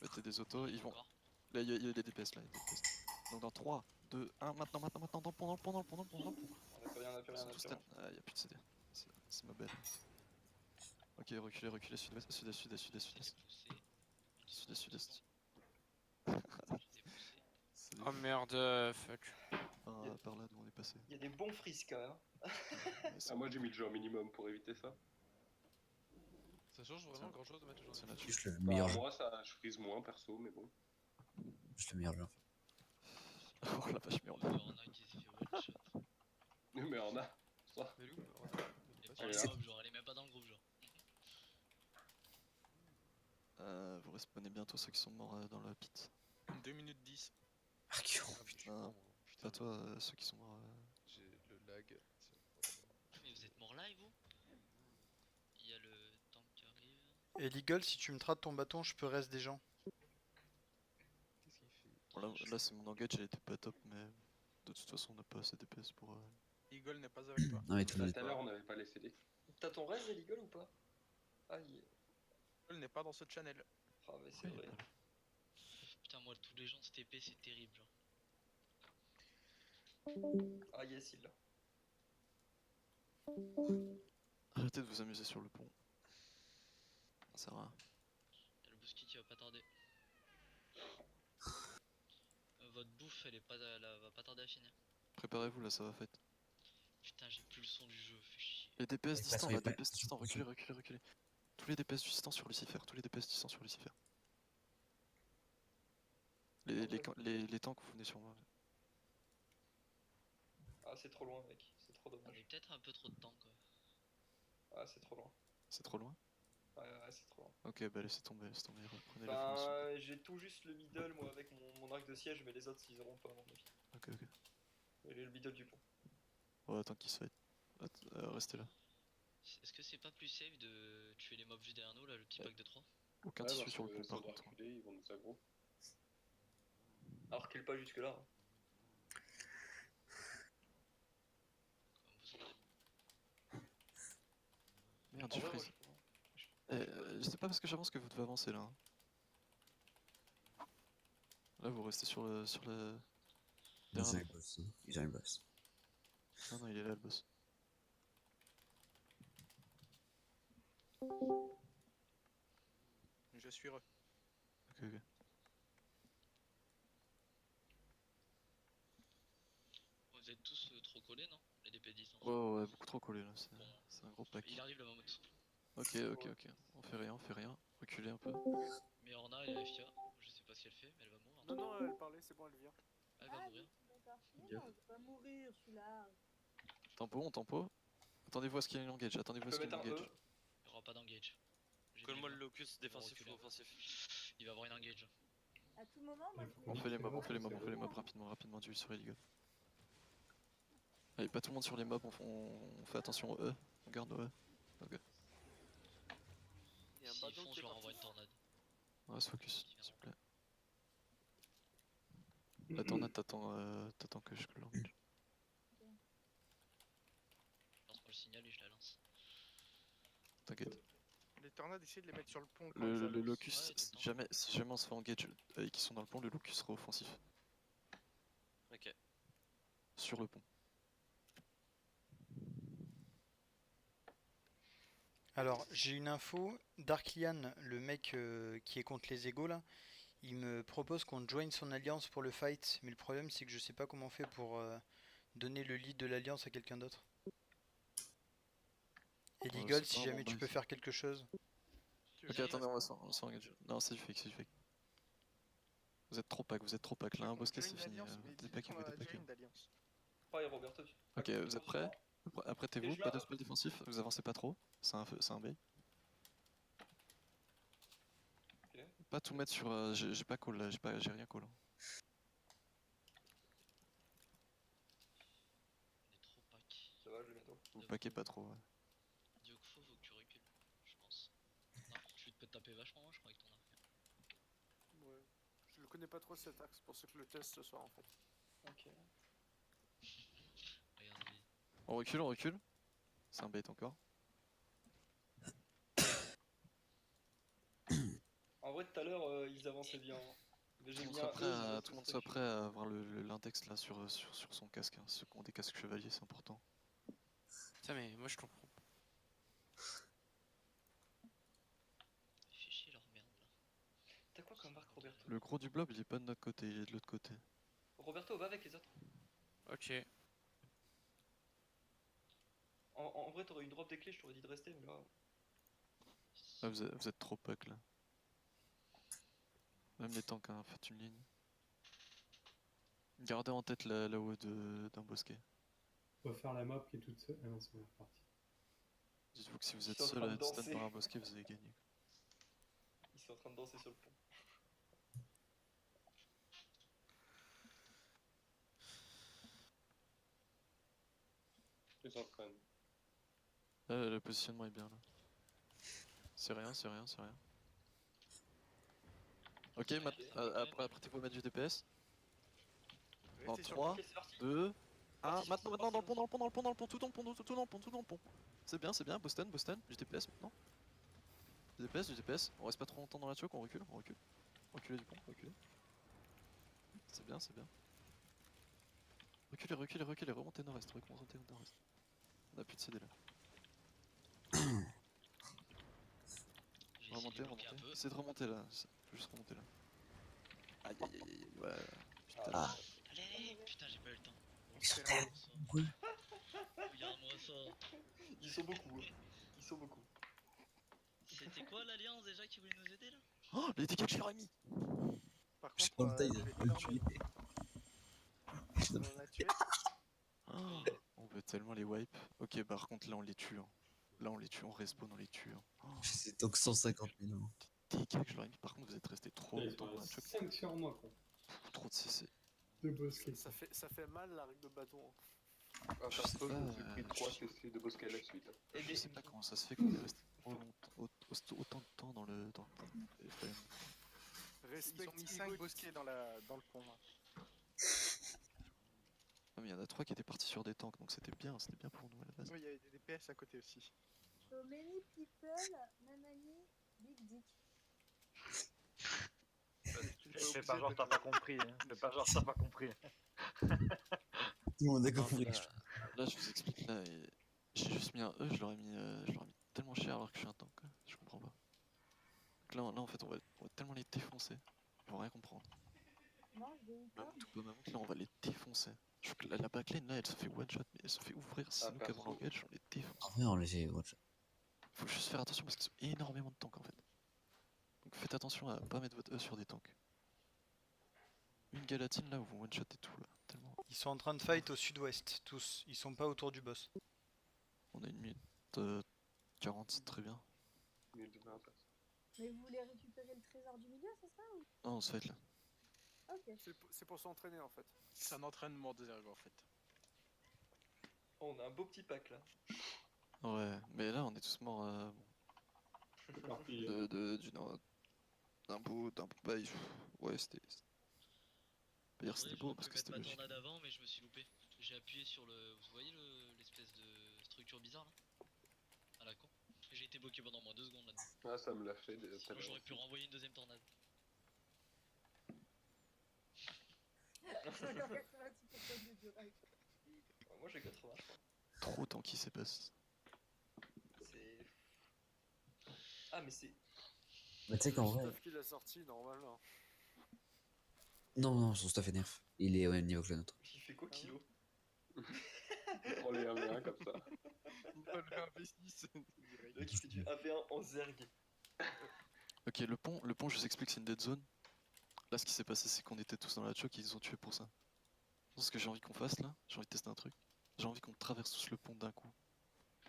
Speaker 1: Mettez des autos, ils vont.
Speaker 9: Encore.
Speaker 1: Là, il y a des DPS là. Donc dans 3, 2, 1, maintenant, dans le pont.
Speaker 3: On a plus rien,
Speaker 1: Ils sont tous stun. Ah, y a plus de CD. C'est ma belle. Ok, reculez, sud-ouest,
Speaker 9: Je les ai
Speaker 1: sud-est.
Speaker 9: poussés.
Speaker 1: Sud-est.
Speaker 9: Je les ai poussés.
Speaker 1: C'est
Speaker 10: Oh merde, fuck.
Speaker 1: par là d'où on est passé.
Speaker 3: Il y a des bons frises quand même.
Speaker 5: Ah, moi j'ai mis le jeu au minimum pour éviter ça.
Speaker 13: Ça change vraiment grand chose de mettre le
Speaker 1: C'est
Speaker 13: genre de
Speaker 6: Juste le
Speaker 5: Bah,
Speaker 6: meilleur jeu.
Speaker 5: moi, ça, je frise moins perso, mais bon.
Speaker 6: Juste le meilleur jeu.
Speaker 1: Oh la vache, mais on
Speaker 9: Il y en a qui s'est fait one shot.
Speaker 5: Mais on a. Ça.
Speaker 13: Mais Lou, on a-
Speaker 9: Et
Speaker 13: pas
Speaker 9: par les
Speaker 5: sûr.
Speaker 9: mobs, genre, elle est même pas dans le groupe, genre.
Speaker 1: Vous respawnez bientôt ceux qui sont morts dans la pit.
Speaker 11: 2 minutes 10.
Speaker 6: Ah, qui
Speaker 13: Ah, mais je suis
Speaker 1: Ah,
Speaker 13: con, moi.
Speaker 1: Pas toi, ceux qui sont morts.
Speaker 13: J'ai le lag.
Speaker 9: Mais vous êtes mort live, vous? Il y a le tank qui arrive.
Speaker 10: Et Leagle, si tu me trades ton bâton, je peux reste des gens.
Speaker 13: Qu'est-ce qu'il fait?
Speaker 1: Bon, là c'est mon engage, elle était pas top, mais de toute façon on n'a pas assez DPS pour.
Speaker 11: Eagle n'est pas avec toi.
Speaker 6: Non, mais tout le
Speaker 5: Tout à
Speaker 6: monde.
Speaker 5: l'heure, on n'avait pas les CD.
Speaker 3: T'as ton reste Eagle ou pas? Ah,
Speaker 11: Eagle n'est pas dans ce channel.
Speaker 3: Ah, mais c'est vrai.
Speaker 9: Putain, moi, tous les gens de TP, c'est terrible, genre.
Speaker 3: Ah, yes, il l'a.
Speaker 1: Arrêtez de vous amuser sur le pont. Ça sert à rien.
Speaker 9: Il y a le bousky qui va pas tarder. Votre bouffe, elle va pas tarder à finir.
Speaker 1: Préparez-vous là, ça va fait.
Speaker 9: Putain, j'ai plus le son du jeu, fait chier.
Speaker 1: Les DPS distants là,
Speaker 6: pas-
Speaker 1: DPS distants, reculez, reculez, reculez. Tous les DPS distants sur Lucifer, tous les DPS distants sur Lucifer. Les tanks, vous venez sur moi.
Speaker 3: Ah, c'est trop loin, mec. C'est trop
Speaker 9: On
Speaker 3: dommage.
Speaker 9: est peut-être un peu trop de temps, quoi.
Speaker 3: Ah, c'est trop loin.
Speaker 1: C'est trop loin?
Speaker 3: Ouais, c'est trop loin.
Speaker 1: Ok, bah laissez tomber, reprenez la formation.
Speaker 3: Bah, j'ai tout juste le middle, moi, avec mon arc de siège, mais les autres, ils auront pas, à mon avis.
Speaker 1: Ok, ok.
Speaker 3: Et le middle du pont.
Speaker 1: Ouais, attends qu'ils se fight. Restez là.
Speaker 9: Est-ce que c'est pas plus safe de tuer les mobs juste derrière nous, là, le petit pack de 3?
Speaker 1: Aucun
Speaker 5: Ouais,
Speaker 1: tissu
Speaker 5: parce
Speaker 1: sur le
Speaker 5: que
Speaker 1: pont
Speaker 5: ça
Speaker 1: par
Speaker 5: doit
Speaker 1: contre.
Speaker 5: reculer, ils vont nous aggro.
Speaker 3: Alors, recule pas jusque là.
Speaker 1: Merde,
Speaker 3: En
Speaker 1: j'ai
Speaker 3: vrai, moi,
Speaker 1: freeze. C'est pas parce que j'avance que vous devez avancer là. Hein. Là vous restez sur le.
Speaker 6: Ils ont
Speaker 1: terrain.
Speaker 6: le boss. Ils ont le boss.
Speaker 1: Non, non, il est là le boss.
Speaker 11: Je suis re.
Speaker 1: Ok, ok.
Speaker 9: Vous êtes tous trop collés, non? Les DP distance.
Speaker 1: Ouais, beaucoup trop collé là,
Speaker 9: Bon,
Speaker 1: c'est un gros pack.
Speaker 9: il arrive le mammouth.
Speaker 1: Ok, on fait rien. Reculez un peu.
Speaker 9: Mais Orna, elle est FK. Je sais pas ce qu'elle fait, mais elle va mourir.
Speaker 7: Non, non, elle parlait, c'est bon, elle vient.
Speaker 9: Elle va mourir.
Speaker 14: D'accord, non, je vais pas mourir, je suis là.
Speaker 1: Tempo. Attendez-vous à ce qu'il y ait une engage, attendez-vous à ce qu'il y ait une engage.
Speaker 9: Il y aura pas d'engage.
Speaker 2: Colle-moi le locus défensif ou offensif.
Speaker 9: Il va avoir une engage.
Speaker 14: À tout moment, moi je
Speaker 1: On fait les mobs rapidement, du sur les gars. Allez, pas tout le monde sur les mobs, on fait attention aux E, on garde aux E. Ok.
Speaker 7: Il y a un
Speaker 9: S'ils
Speaker 7: bâton
Speaker 9: font,
Speaker 7: qui
Speaker 9: je
Speaker 7: est
Speaker 9: leur
Speaker 7: parti.
Speaker 9: envoie une tornade.
Speaker 1: On reste focus, s'il vous plaît. La tornade t'attends que je l'engage.
Speaker 9: Lance-moi le signal et je la lance.
Speaker 1: T'inquiète.
Speaker 11: Les tornades, essayez de les mettre sur le pont. quand
Speaker 1: Le
Speaker 11: ça avance.
Speaker 1: locus, si jamais on se fait engage et qu'ils sont dans le pont, le locus sera offensif.
Speaker 2: Ok.
Speaker 1: Sur le pont.
Speaker 10: Alors, j'ai une info. Darklian, le mec qui est contre les égaux là, il me propose qu'on joigne son alliance pour le fight. Mais le problème, c'est que je sais pas comment on fait pour donner le lead de l'alliance à quelqu'un d'autre. Et
Speaker 1: Ouais,
Speaker 10: Leagle,
Speaker 1: c'est
Speaker 10: si
Speaker 1: pas
Speaker 10: jamais
Speaker 1: vraiment
Speaker 10: tu peux
Speaker 1: base.
Speaker 10: faire quelque chose.
Speaker 1: Ok, attendez, on s'engage. Non, c'est du fake, c'est du fake. Vous êtes trop pack. Là, un bosquet, c'est fini. Dépaquez.
Speaker 3: Pareil, Roberto.
Speaker 1: Ok, vous êtes prêts? Apprêtez-vous,
Speaker 3: Et je
Speaker 1: pas de
Speaker 3: la-
Speaker 1: spell défensif, vous avancez pas trop, c'est un bait.
Speaker 3: Ok.
Speaker 1: Pas tout mettre sur. J'ai pas call là, j'ai rien call.
Speaker 9: On est trop pack.
Speaker 3: Ça va, je le mets tôt.
Speaker 1: Vous paquez pas trop. Ouais.
Speaker 9: Diokfo, faut que tu recules, je pense. Non, tu peux te taper vachement moins, je crois, avec ton arc.
Speaker 7: Ouais. Je le connais pas trop cet axe, pour ça que je le teste ce soir en fait.
Speaker 3: Ok.
Speaker 9: Regarde,
Speaker 1: On recule. C'est un bait encore.
Speaker 3: En vrai, tout à l'heure, ils avançaient bien. Mais
Speaker 1: Tout
Speaker 3: j'ai
Speaker 1: le monde
Speaker 3: mis
Speaker 1: soit
Speaker 3: un
Speaker 1: prêt
Speaker 3: E,
Speaker 1: à,
Speaker 3: ils ont
Speaker 1: tout le monde
Speaker 3: tous
Speaker 1: soit
Speaker 3: reculé.
Speaker 1: prêt à avoir l'index là sur son casque. Hein. Ceux qui ont des casques chevaliers, c'est important.
Speaker 13: Putain, mais moi je comprends.
Speaker 9: il fait chier leur merde là.
Speaker 3: T'as quoi comme marque, Roberto?
Speaker 1: Le gros du blob, il est pas de notre côté, il est de l'autre côté.
Speaker 3: Roberto, va avec les autres.
Speaker 13: Ok.
Speaker 3: En vrai, t'aurais une drop des clés, je t'aurais dit de rester, mais là.
Speaker 1: Ah, vous êtes trop puck là. Même les tanks, hein, faites une ligne. Gardez en tête la haut d'un bosquet.
Speaker 4: On va faire la map qui est toute seule. Ah non, c'est bon, reparti.
Speaker 1: Dites-vous que si vous
Speaker 3: Ils
Speaker 1: êtes
Speaker 3: sont en
Speaker 1: seul
Speaker 3: train
Speaker 1: à
Speaker 3: de
Speaker 1: être stun
Speaker 3: danser.
Speaker 1: par un bosquet, vous avez gagné.
Speaker 3: Ils sont en train de danser sur le pont.
Speaker 5: Ils s'entraînent.
Speaker 1: Le positionnement est bien là. C'est rien, c'est rien, c'est rien. Ok, après apprêtez-vous à mettre du DPS. Dans
Speaker 11: Restez sur le
Speaker 1: 3,
Speaker 3: Ok, c'est parti.
Speaker 1: 2, 1,
Speaker 3: Parti,
Speaker 1: maintenant,
Speaker 3: parti,
Speaker 1: dans le pont,
Speaker 3: parti.
Speaker 1: dans le pont, dans le pont, tout dans le pont, tout dans le pont, tout dans le pont. C'est bien, Boston, du DPS maintenant. Du DPS, on reste pas trop longtemps dans la choke, on recule. Reculez du pont, reculez. C'est bien. Reculez, remontez nord-est, remontez nord-est. On a plus de CD là.
Speaker 9: J'ai essayé de bloquer un peu.
Speaker 1: Essayez de remonter là, faut juste remonter là. Aïe, ouais. Putain.
Speaker 6: Ah.
Speaker 9: Allez, putain, j'ai pas eu le temps.
Speaker 6: Ils sont tellement nombreux.
Speaker 9: Regarde-moi ça.
Speaker 3: Ils sont beaucoup. Ils sont beaucoup.
Speaker 9: C'était quoi l'alliance déjà qui voulait nous aider là?
Speaker 1: Oh, les dégâts que je leur ai mis.
Speaker 11: Par
Speaker 6: Je
Speaker 11: contre,
Speaker 6: prends le taille,
Speaker 11: je vais
Speaker 6: il va le tuer.
Speaker 11: énormément- on a tué.
Speaker 1: Oh, on veut tellement les wipe. Ok, par contre là on les tue. Hein. Là on les tue, on respawn, on les tue. Hein. Oh,
Speaker 6: C'est donc 150 000 ans.
Speaker 1: les dégâts que je leur ai mis. Par contre, vous êtes restés trop
Speaker 4: Ils
Speaker 1: longtemps
Speaker 4: sont
Speaker 1: dans
Speaker 4: à
Speaker 1: la choke.
Speaker 4: 5 sur moi, quoi.
Speaker 1: Trop de CC.
Speaker 4: Deux bosquets.
Speaker 7: Ça fait mal la règle de bâton.
Speaker 5: Ah,
Speaker 1: Je sais
Speaker 5: perso, je
Speaker 1: pas,
Speaker 5: me suis pris 3
Speaker 1: je-
Speaker 5: CC de bosquet à la suite.
Speaker 1: Je sais pas comment ça se fait qu'on est resté trop longtemps, autant de temps dans le pont. Et quand même.
Speaker 11: Ils ont mis 5 bosquets dans le pont. Là.
Speaker 1: Ah, mais il y en a 3 qui étaient partis sur des tanks, donc c'était bien pour nous à la base.
Speaker 11: Oui, il y avait des DPS à côté aussi.
Speaker 14: So many people, nanani, big dick.
Speaker 12: Fais pas genre t'as pas compris. Hein. Fais pas genre t'as pas compris.
Speaker 6: Tout le monde a
Speaker 1: Non,
Speaker 6: compris.
Speaker 1: mais là, je vous explique là. J'ai juste mis un E, je leur ai mis tellement cher alors que je suis un tank. Quoi. Je comprends pas. Donc là en fait, on va tellement les défoncer. Ils vont rien comprendre.
Speaker 14: Non, je vais pas.
Speaker 1: Même tout bonnement, là, on va les défoncer. Je crois que la backlane là, elle se fait one shot, mais elle se fait ouvrir. Si c'est nous qui avons l'engage, on les défonce.
Speaker 6: En vrai, on les fait watch.
Speaker 1: Faut juste faire attention parce qu'ils ont énormément de tanks en fait. Donc faites attention à pas mettre votre E sur des tanks. Une galatine là où vous one shot et tout là. Tellement.
Speaker 10: Ils sont en train de fight au sud-ouest, tous. Ils sont pas autour du boss.
Speaker 1: On a une minute 40, c'est très bien.
Speaker 14: Mais vous voulez récupérer le trésor du milieu, c'est ça ou...
Speaker 1: Non, on se fait là.
Speaker 14: Ok.
Speaker 7: C'est pour s'entraîner en fait.
Speaker 11: C'est un entraînement des ergots en fait.
Speaker 3: Oh, on a un beau petit pack là.
Speaker 1: Ouais, mais là on est tous morts d'un beau bail. Ouais, c'était. D'ailleurs,
Speaker 9: Ouais,
Speaker 1: c'était
Speaker 9: j'aurais
Speaker 1: beau
Speaker 9: pu
Speaker 1: parce que
Speaker 9: mettre
Speaker 1: c'était
Speaker 9: ma
Speaker 1: logique.
Speaker 9: tornade avant, mais je me suis loupé. J'ai appuyé sur le. Vous voyez l'espèce de structure bizarre là? À la con. Et j'ai été bloqué pendant moins 2 secondes là-dedans.
Speaker 5: Ah, ça me l'a fait.
Speaker 9: Sinon j'aurais pu renvoyer une deuxième tornade.
Speaker 3: Moi j'ai 80, je crois.
Speaker 1: Trop tanky ces passes.
Speaker 3: C'est. Ah, mais c'est.
Speaker 6: Bah, tu sais qu'en vrai.
Speaker 7: Stuff qu'il a sorti normalement.
Speaker 6: Non, son stuff est nerf. Il est au même niveau que le nôtre.
Speaker 3: Il fait quoi, Kilo?
Speaker 5: On les 1v1 comme ça.
Speaker 3: Le mec il fait du 1v1 en zerg.
Speaker 1: Ok, le pont, je vous explique, c'est une dead zone. Là, ce qui s'est passé, c'est qu'on était tous dans la choke et ils ont tué pour ça. Ce que j'ai envie qu'on fasse là, j'ai envie de tester un truc. J'ai envie qu'on traverse tous le pont d'un coup.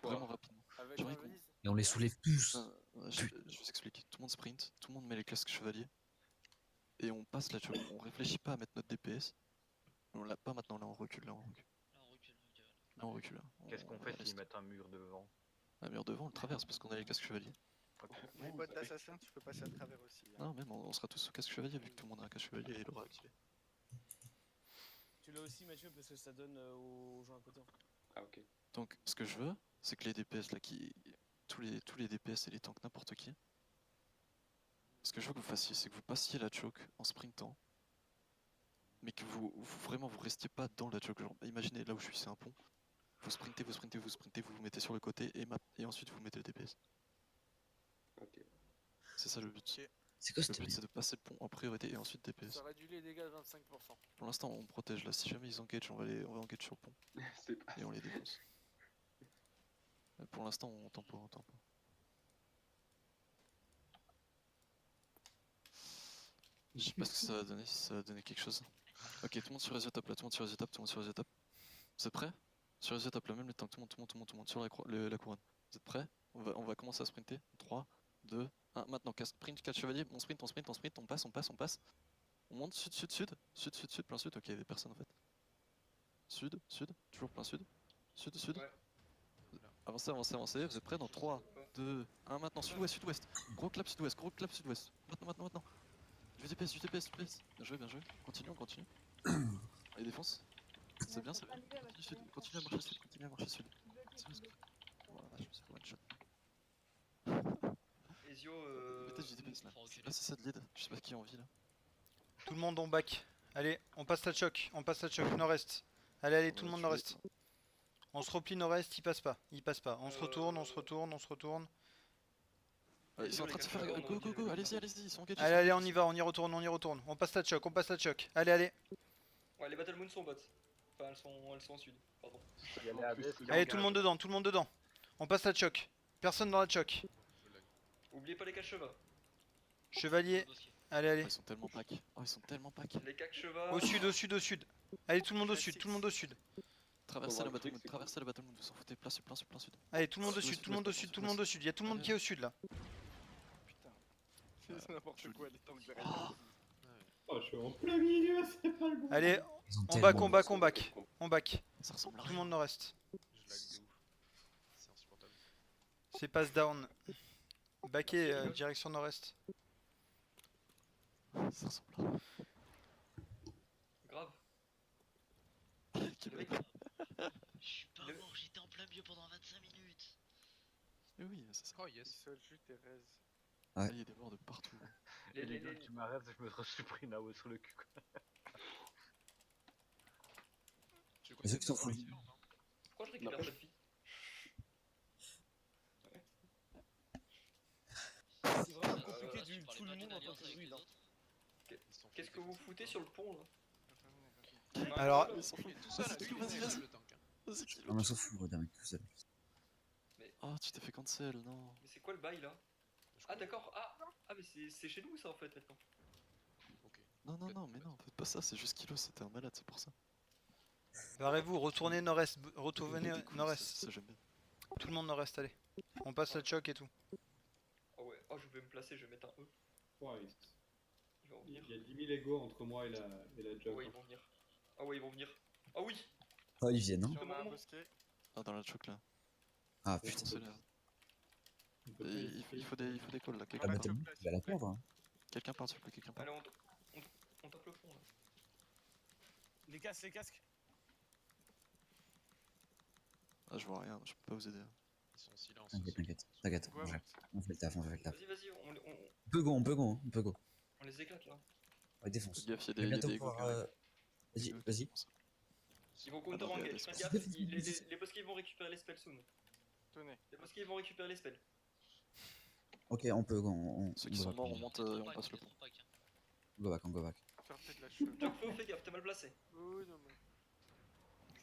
Speaker 1: Vraiment rapidement.
Speaker 7: Avec
Speaker 1: J'ai envie
Speaker 7: un
Speaker 1: qu'on.
Speaker 7: vis.
Speaker 6: Et on les soulève tous.
Speaker 1: Je vous explique. Tout le monde sprint, tout le monde met les casques chevaliers. Et on passe la choke. On réfléchit pas à mettre notre DPS. On l'a pas maintenant, là on recule, là on recule. Là on recule. Là.
Speaker 12: Qu'est-ce qu'on fait s'ils mettent un mur devant?
Speaker 1: Un mur devant, on le traverse parce qu'on a les casques chevaliers.
Speaker 11: Les bottes d'assassin, tu peux passer à travers aussi. Hein.
Speaker 1: Non, même on sera tous au casque chevalier vu que tout le monde a un casque chevalier et il aura activé.
Speaker 15: Tu l'as aussi, Mathieu, parce que ça donne aux gens à côté.
Speaker 5: Ah, ok.
Speaker 1: Donc, ce que je veux, c'est que les DPS là qui. Tous les DPS et les tanks, n'importe qui. Ce que je veux que vous fassiez, c'est que vous passiez la choke en sprintant. Mais que vous vraiment vous restiez pas dans la choke. Genre, imaginez là où je suis, c'est un pont. Vous sprintez, vous vous mettez sur le côté et ensuite vous mettez le DPS.
Speaker 5: Ok.
Speaker 1: C'est ça le but.
Speaker 6: C'est quoi
Speaker 1: Le but c'est de passer le pont en priorité et ensuite DPS.
Speaker 7: Ça réduit les dégâts de 25%.
Speaker 1: Pour l'instant on protège là, si jamais ils engage, on va engage sur le pont. Et on les défonce. Pour l'instant on tempo. Je sais pas ce que ça va donner, si ça va donner quelque chose. Ok, tout le monde sur Resio Top là, tout le monde sur Resio Top, tout le monde sur Resio Top. Vous êtes prêts? Sur Resio Top là, même le temps, tout le monde sur la couronne. Vous êtes prêts? On va commencer à sprinter. 3, 2, 1, maintenant, sprint, 4 chevaliers, on sprint, on passe. On monte sud, plein sud, ok, il y avait personne en fait. Sud, toujours plein sud. Sud.
Speaker 3: Ouais.
Speaker 1: Avancez, vous êtes prêts dans 3, 2, 1, maintenant, sud-ouest. Gros clap sud-ouest. Maintenant. Du TPS. Bien joué. Continue. Allez, défense. C'est bien. Continue à marcher sud. Voilà, je me suis fait one shot.
Speaker 3: Ezio,
Speaker 1: Peut-être du TPS là. C'est ça de lead, je sais pas qui a envie là.
Speaker 10: Tout le monde en back. Allez, on passe la choc, nord-est. Allez, tout le monde nord-est. On se replie nord-est, il passe pas. On se retourne.
Speaker 1: Ils sont en train de se faire. Go, allez-y, ils sont engagés.
Speaker 10: Allez, on y va, on y retourne. On passe la choc. Allez.
Speaker 3: Ouais, les Battle Moon sont bot. Enfin, elles sont en sud, pardon.
Speaker 12: Il y a les Hades qui
Speaker 10: Allez, tout
Speaker 12: engagent.
Speaker 10: le monde dedans. On passe la choc. Personne dans la choc.
Speaker 3: Oubliez pas les 4 chevaux.
Speaker 10: Chevalier. Allez.
Speaker 1: Ils sont tellement pack.
Speaker 3: Les 4 chevaux.
Speaker 10: Au sud. Allez, tout le monde au sud.
Speaker 1: Traversez la Battle Moon, vous s'en foutez, plein sud.
Speaker 10: Allez, tout le monde au sud. Il y a tout le monde qui est au sud là.
Speaker 11: Putain. C'est n'importe quoi, les tanks derrière.
Speaker 4: Oh, je suis en plein milieu, c'est pas le bon.
Speaker 10: Allez,
Speaker 6: Ils ont
Speaker 10: on back.
Speaker 1: Ça ressemble à
Speaker 10: Tout le
Speaker 1: rien.
Speaker 10: monde nord-est.
Speaker 13: Je lag de ouf. C'est insupportable.
Speaker 10: C'est pass down. Backé direction nord-est.
Speaker 1: Ça ressemble à rien.
Speaker 3: Grave.
Speaker 1: Quel mec.
Speaker 9: Je suis pas mort, j'étais en plein milieu pendant 25 minutes.
Speaker 1: Mais oui, c'est ça.
Speaker 13: Oh yes.
Speaker 11: Seul jus et Rez.
Speaker 1: Il y a des morts de partout.
Speaker 12: Et les gars qui m'arrêtent, je me suis pris une AO sur le cul. Quoi.
Speaker 6: Mais ceux qui sont full.
Speaker 3: Pourquoi je récupère cette vie?
Speaker 15: C'est vraiment compliqué du tout le monde en tant que druide.
Speaker 3: Qu'est-ce que vous foutez sur le pont là?
Speaker 10: Alors,
Speaker 13: Il est tout seul,
Speaker 1: Vas-y.
Speaker 13: le tank.
Speaker 6: On s'en fout, regarde, mec, tout seul.
Speaker 1: Oh, tu t'es fait cancel, non.
Speaker 3: Mais c'est quoi le bail là? Ah d'accord, mais c'est chez nous ça en fait maintenant.
Speaker 1: Non, mais non, faites pas ça, c'est juste Kilo, c'était un malade, c'est pour ça.
Speaker 10: barrez-vous, retournez nord-est. Retournez
Speaker 1: C'est cool,
Speaker 10: nord-est.
Speaker 1: ça j'aime bien.
Speaker 10: Tout le monde nord-est, allez. On passe la choc et tout.
Speaker 3: Oh ouais, je vais me placer, je vais mettre un E.
Speaker 4: Ouais,
Speaker 3: Ils vont
Speaker 4: il
Speaker 3: venir.
Speaker 4: y a 10 000 égos entre moi et la job.
Speaker 3: Ouais, ils vont venir. Ah ouais, ils vont venir. Ah oui.
Speaker 6: Oh, ils viennent, hein.
Speaker 11: On a un bosquet.
Speaker 1: Ah, dans la choc là.
Speaker 6: Ah
Speaker 1: Putain,
Speaker 6: putain.
Speaker 1: c'est là. Il faut des calls là,
Speaker 6: Ah
Speaker 1: quelqu'un
Speaker 6: bah
Speaker 1: parle.
Speaker 6: t'es bon, tu vas la perdre. Hein.
Speaker 1: Quelqu'un parle, s'il vous plaît, quelqu'un parle.
Speaker 3: Allez, on tape le fond là.
Speaker 15: Les casques.
Speaker 1: Ah, je vois rien, je peux pas vous aider.
Speaker 13: Ils sont en silence.
Speaker 6: T'inquiète.
Speaker 11: Ouais,
Speaker 6: On fait le taf.
Speaker 3: Vas-y,
Speaker 6: On peut go.
Speaker 3: on les éclate là.
Speaker 6: Ouais, défonce.
Speaker 1: Faites gaffe, il y a
Speaker 6: On va
Speaker 1: des
Speaker 6: bientôt
Speaker 1: égos.
Speaker 6: pouvoir, Vas-y.
Speaker 3: Ils vont counter
Speaker 1: non,
Speaker 3: engage.
Speaker 1: mais
Speaker 3: Fais
Speaker 1: c'est-
Speaker 3: gaffe, les bosquets vont récupérer les spells soon.
Speaker 11: Tenez.
Speaker 3: Les bosquets vont récupérer les spells.
Speaker 6: Ok, on peut go.
Speaker 1: Ceux qui sont morts, on monte, on passe le pont.
Speaker 6: On go back.
Speaker 11: Sortez de la cheveux.
Speaker 3: Jarfo, fais gaffe, t'es mal placé.
Speaker 11: Oui, non mais.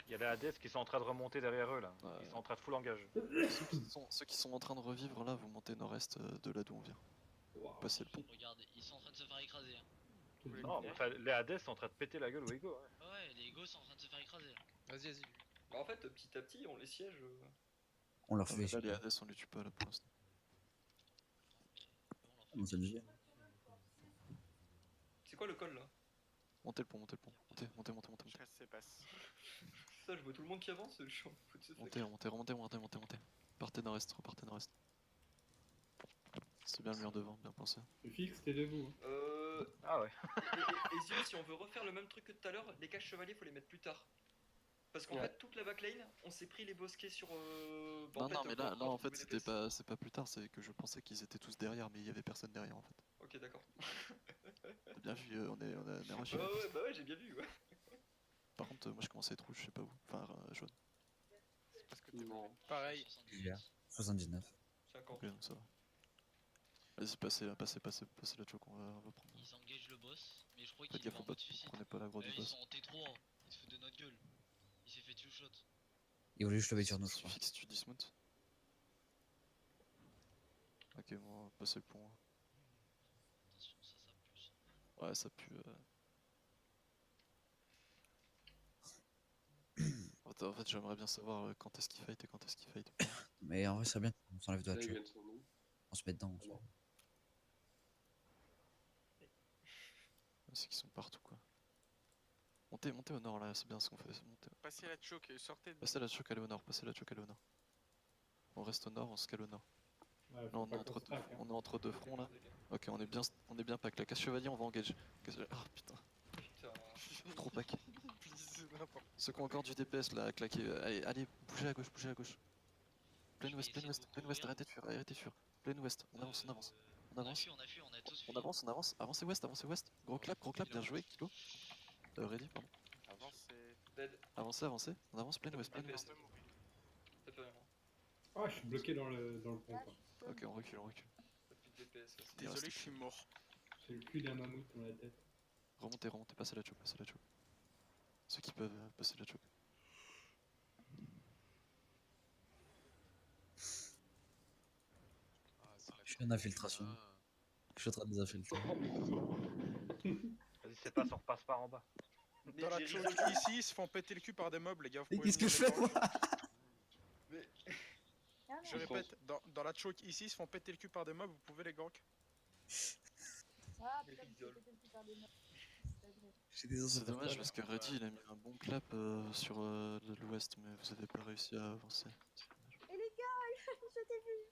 Speaker 12: Il y a les Hades qui sont en train de remonter derrière eux là. Ils sont en train de full engage.
Speaker 1: Ceux qui sont en train de revivre là, vous montez nord-est de là d'où on vient. Passez le pont.
Speaker 9: Regarde, ils sont en train de se faire écraser. Hein.
Speaker 12: Non, mais enfin, les Hades sont en train de péter la gueule aux égos. Ouais.
Speaker 9: Ouais, les égos sont en train de se faire écraser. Là.
Speaker 13: Vas-y.
Speaker 3: Bah en fait, petit à petit, on les siège.
Speaker 6: On leur
Speaker 1: Ah,
Speaker 6: fait
Speaker 1: mais là, les
Speaker 6: les
Speaker 1: Hades, on les tue pas là pour l'instant.
Speaker 6: On se le dit.
Speaker 3: C'est quoi le col là?
Speaker 1: Montez le pont. Montez.
Speaker 11: Je reste ses passes.
Speaker 3: Ça, je vois tout le monde qui avance, je suis en fout de ce
Speaker 1: Remontez. Partez repartez nord-est. C'est bien le mur devant, bien pensé.
Speaker 4: Tu fixes, t'es debout.
Speaker 12: Ah ouais.
Speaker 3: Et Zio, si on veut refaire le même truc que tout à l'heure, les caches chevaliers, faut les mettre plus tard. Parce qu'en fait, toute la backlane, on s'est pris les bosquets sur.
Speaker 1: Non, mais là, en fait, c'est pas plus tard, c'est que je pensais qu'ils étaient tous derrière, mais il y avait personne derrière en fait.
Speaker 3: Ok, d'accord.
Speaker 1: T'as bien vu, on est rushé.
Speaker 3: Bah ouais, j'ai bien vu, ouais.
Speaker 1: Par contre, moi je commençais à être rouge, je sais pas où. Enfin, jaune.
Speaker 11: Parce que t'es pareil.
Speaker 6: 79.
Speaker 3: 50.
Speaker 1: Ok, donc ça va. Vas-y, passez la choke, on va prendre.
Speaker 9: Ils engagent le boss, mais je crois
Speaker 1: Faites
Speaker 9: qu'il est
Speaker 1: gaffe
Speaker 9: en
Speaker 1: au bot,
Speaker 9: mode suicide.
Speaker 1: prenez pas l'aggro du
Speaker 9: Ils
Speaker 1: boss.
Speaker 9: sont en T3, ils se foutent de notre gueule. Il s'est fait two shot.
Speaker 6: Il voulait juste lever sur nous, je crois.
Speaker 1: Suffix, tu dismount. Ok, bon, passez le pont.
Speaker 9: Attention, ça plus.
Speaker 1: Ouais, ça pue. En fait, j'aimerais bien savoir quand est-ce qu'il fight et quand est-ce qu'il fight.
Speaker 6: Mais en vrai, c'est bien. On s'enlève de la
Speaker 5: Là, ils
Speaker 6: choke.
Speaker 5: viennent sur nous.
Speaker 6: On se met dedans.
Speaker 5: Ah non.
Speaker 1: C'est qu'ils sont partout, quoi. Montez au nord, là, c'est bien ce qu'on fait. Montez.
Speaker 13: Passez la choke et sortez de...
Speaker 1: Passez la choke, allez au nord, passez la choke, allez au nord. On reste au nord, on se cale au nord.
Speaker 4: Ouais,
Speaker 1: Là,
Speaker 4: faut
Speaker 1: on
Speaker 4: pas
Speaker 1: est
Speaker 4: qu'on
Speaker 1: entre
Speaker 4: se traque, hein.
Speaker 1: on est entre deux fronts, là. Ok, on est bien pack. La casse chevalier, on va engage. Ah putain,
Speaker 3: Putain.
Speaker 1: trop pack.
Speaker 13: C'est n'importe
Speaker 1: Ceux qui ont encore du DPS là, à claquer. Allez, bougez à gauche, bougez à gauche. Plein ouest, arrêtez de fuir, arrêtez de fuir. Plein ouest, on avance, on avance. On avance,
Speaker 9: On a tous fui.
Speaker 1: on avance. Avancez ouest. Gros clap, bien joué, Kilo. Ready, pardon.
Speaker 13: Avancez.
Speaker 3: Dead.
Speaker 1: Avancez. On avance, plein ouest.
Speaker 3: T'as plus rien.
Speaker 4: Ah, je suis bloqué dans le pont, quoi.
Speaker 1: Ok, on recule.
Speaker 3: T'as plus de DPS. Ouais,
Speaker 13: Désolé, je suis mort.
Speaker 4: J'ai le cul d'un mammouth dans la tête.
Speaker 1: Remontez, passez la choke. Ceux qui peuvent passer la choke.
Speaker 6: Je suis en infiltration. Je suis en train de désinfiltrer.
Speaker 12: Vas-y, c'est pas, on repasse par en bas.
Speaker 11: Dans la choke ici, ils se font péter le cul par des mobs, les gars. Vous
Speaker 6: Mais
Speaker 11: pouvez
Speaker 6: qu'est-ce que je
Speaker 11: venir
Speaker 6: fais,
Speaker 11: les
Speaker 6: moi?
Speaker 3: Mais...
Speaker 11: Je répète, dans la choke ici, ils se font péter le cul par des mobs, vous pouvez les gank.
Speaker 14: Ah, putain, je me suis fait tout par des meufs. C'est vrai.
Speaker 1: C'est dommage parce que Reddy il a mis un bon clap sur l'ouest, mais vous avez pas réussi à avancer.
Speaker 14: Et les gars, je t'ai vu.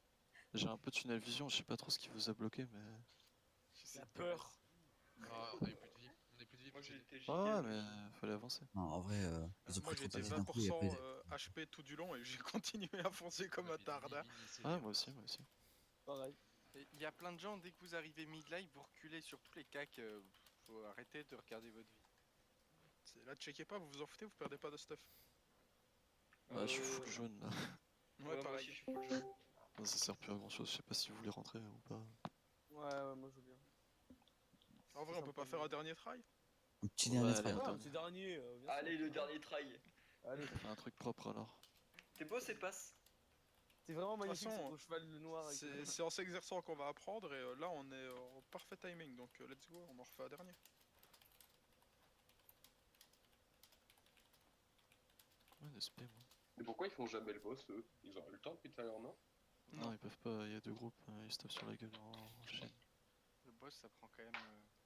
Speaker 1: J'ai un peu de tunnel vision, je sais pas trop ce qui vous a bloqué, mais.
Speaker 13: La peur. Ah, on avait plus de vie.
Speaker 3: Moi j'ai été
Speaker 1: Ah ouais, mais fallait avancer.
Speaker 6: Non, en vrai, ils ont
Speaker 11: Moi
Speaker 6: pris
Speaker 11: j'ai
Speaker 6: trop
Speaker 11: été
Speaker 6: de d'un coup et
Speaker 11: 20%
Speaker 6: après.
Speaker 11: HP tout du long et j'ai continué à foncer comme un tard.
Speaker 1: Ah, moi aussi.
Speaker 7: Pareil.
Speaker 13: Il y a plein de gens, dès que vous arrivez mid-life, vous reculez sur tous les cacs. Faut arrêter de regarder votre vie.
Speaker 11: Là, checkez pas, vous vous en foutez, vous perdez pas de stuff.
Speaker 1: Ah, je suis full jaune là.
Speaker 11: Ouais,
Speaker 3: moi
Speaker 11: pareil.
Speaker 3: aussi je suis full jaune.
Speaker 1: Non, ça sert plus à grand chose, je sais pas si vous voulez rentrer ou pas.
Speaker 7: Ouais, moi je veux bien.
Speaker 11: En vrai, on peut pas faire un dernier try?
Speaker 6: Un petit dernier
Speaker 1: allez,
Speaker 6: try.
Speaker 1: un
Speaker 7: Ouais, un
Speaker 1: dernier.
Speaker 7: petit dernier. bien
Speaker 3: Allez,
Speaker 7: sûr.
Speaker 3: le dernier try.
Speaker 7: Allez.
Speaker 1: Un truc propre alors.
Speaker 3: T'es beau, c'est passe.
Speaker 7: C'est vraiment
Speaker 11: De toute
Speaker 7: magnifique
Speaker 11: façon,
Speaker 7: ce beau cheval noir. avec le-
Speaker 11: C'est en s'exerçant qu'on va apprendre et là on est en parfait timing donc let's go, on en refait un dernier.
Speaker 1: Ouais, NSP, moi.
Speaker 5: Et pourquoi ils font jamais le boss, eux? Ils ont eu le temps depuis tout à l'heure, non?
Speaker 1: Non, ils peuvent pas, il y a deux groupes, ils se tapent sur la gueule en chaîne.
Speaker 13: Le boss, ça prend quand même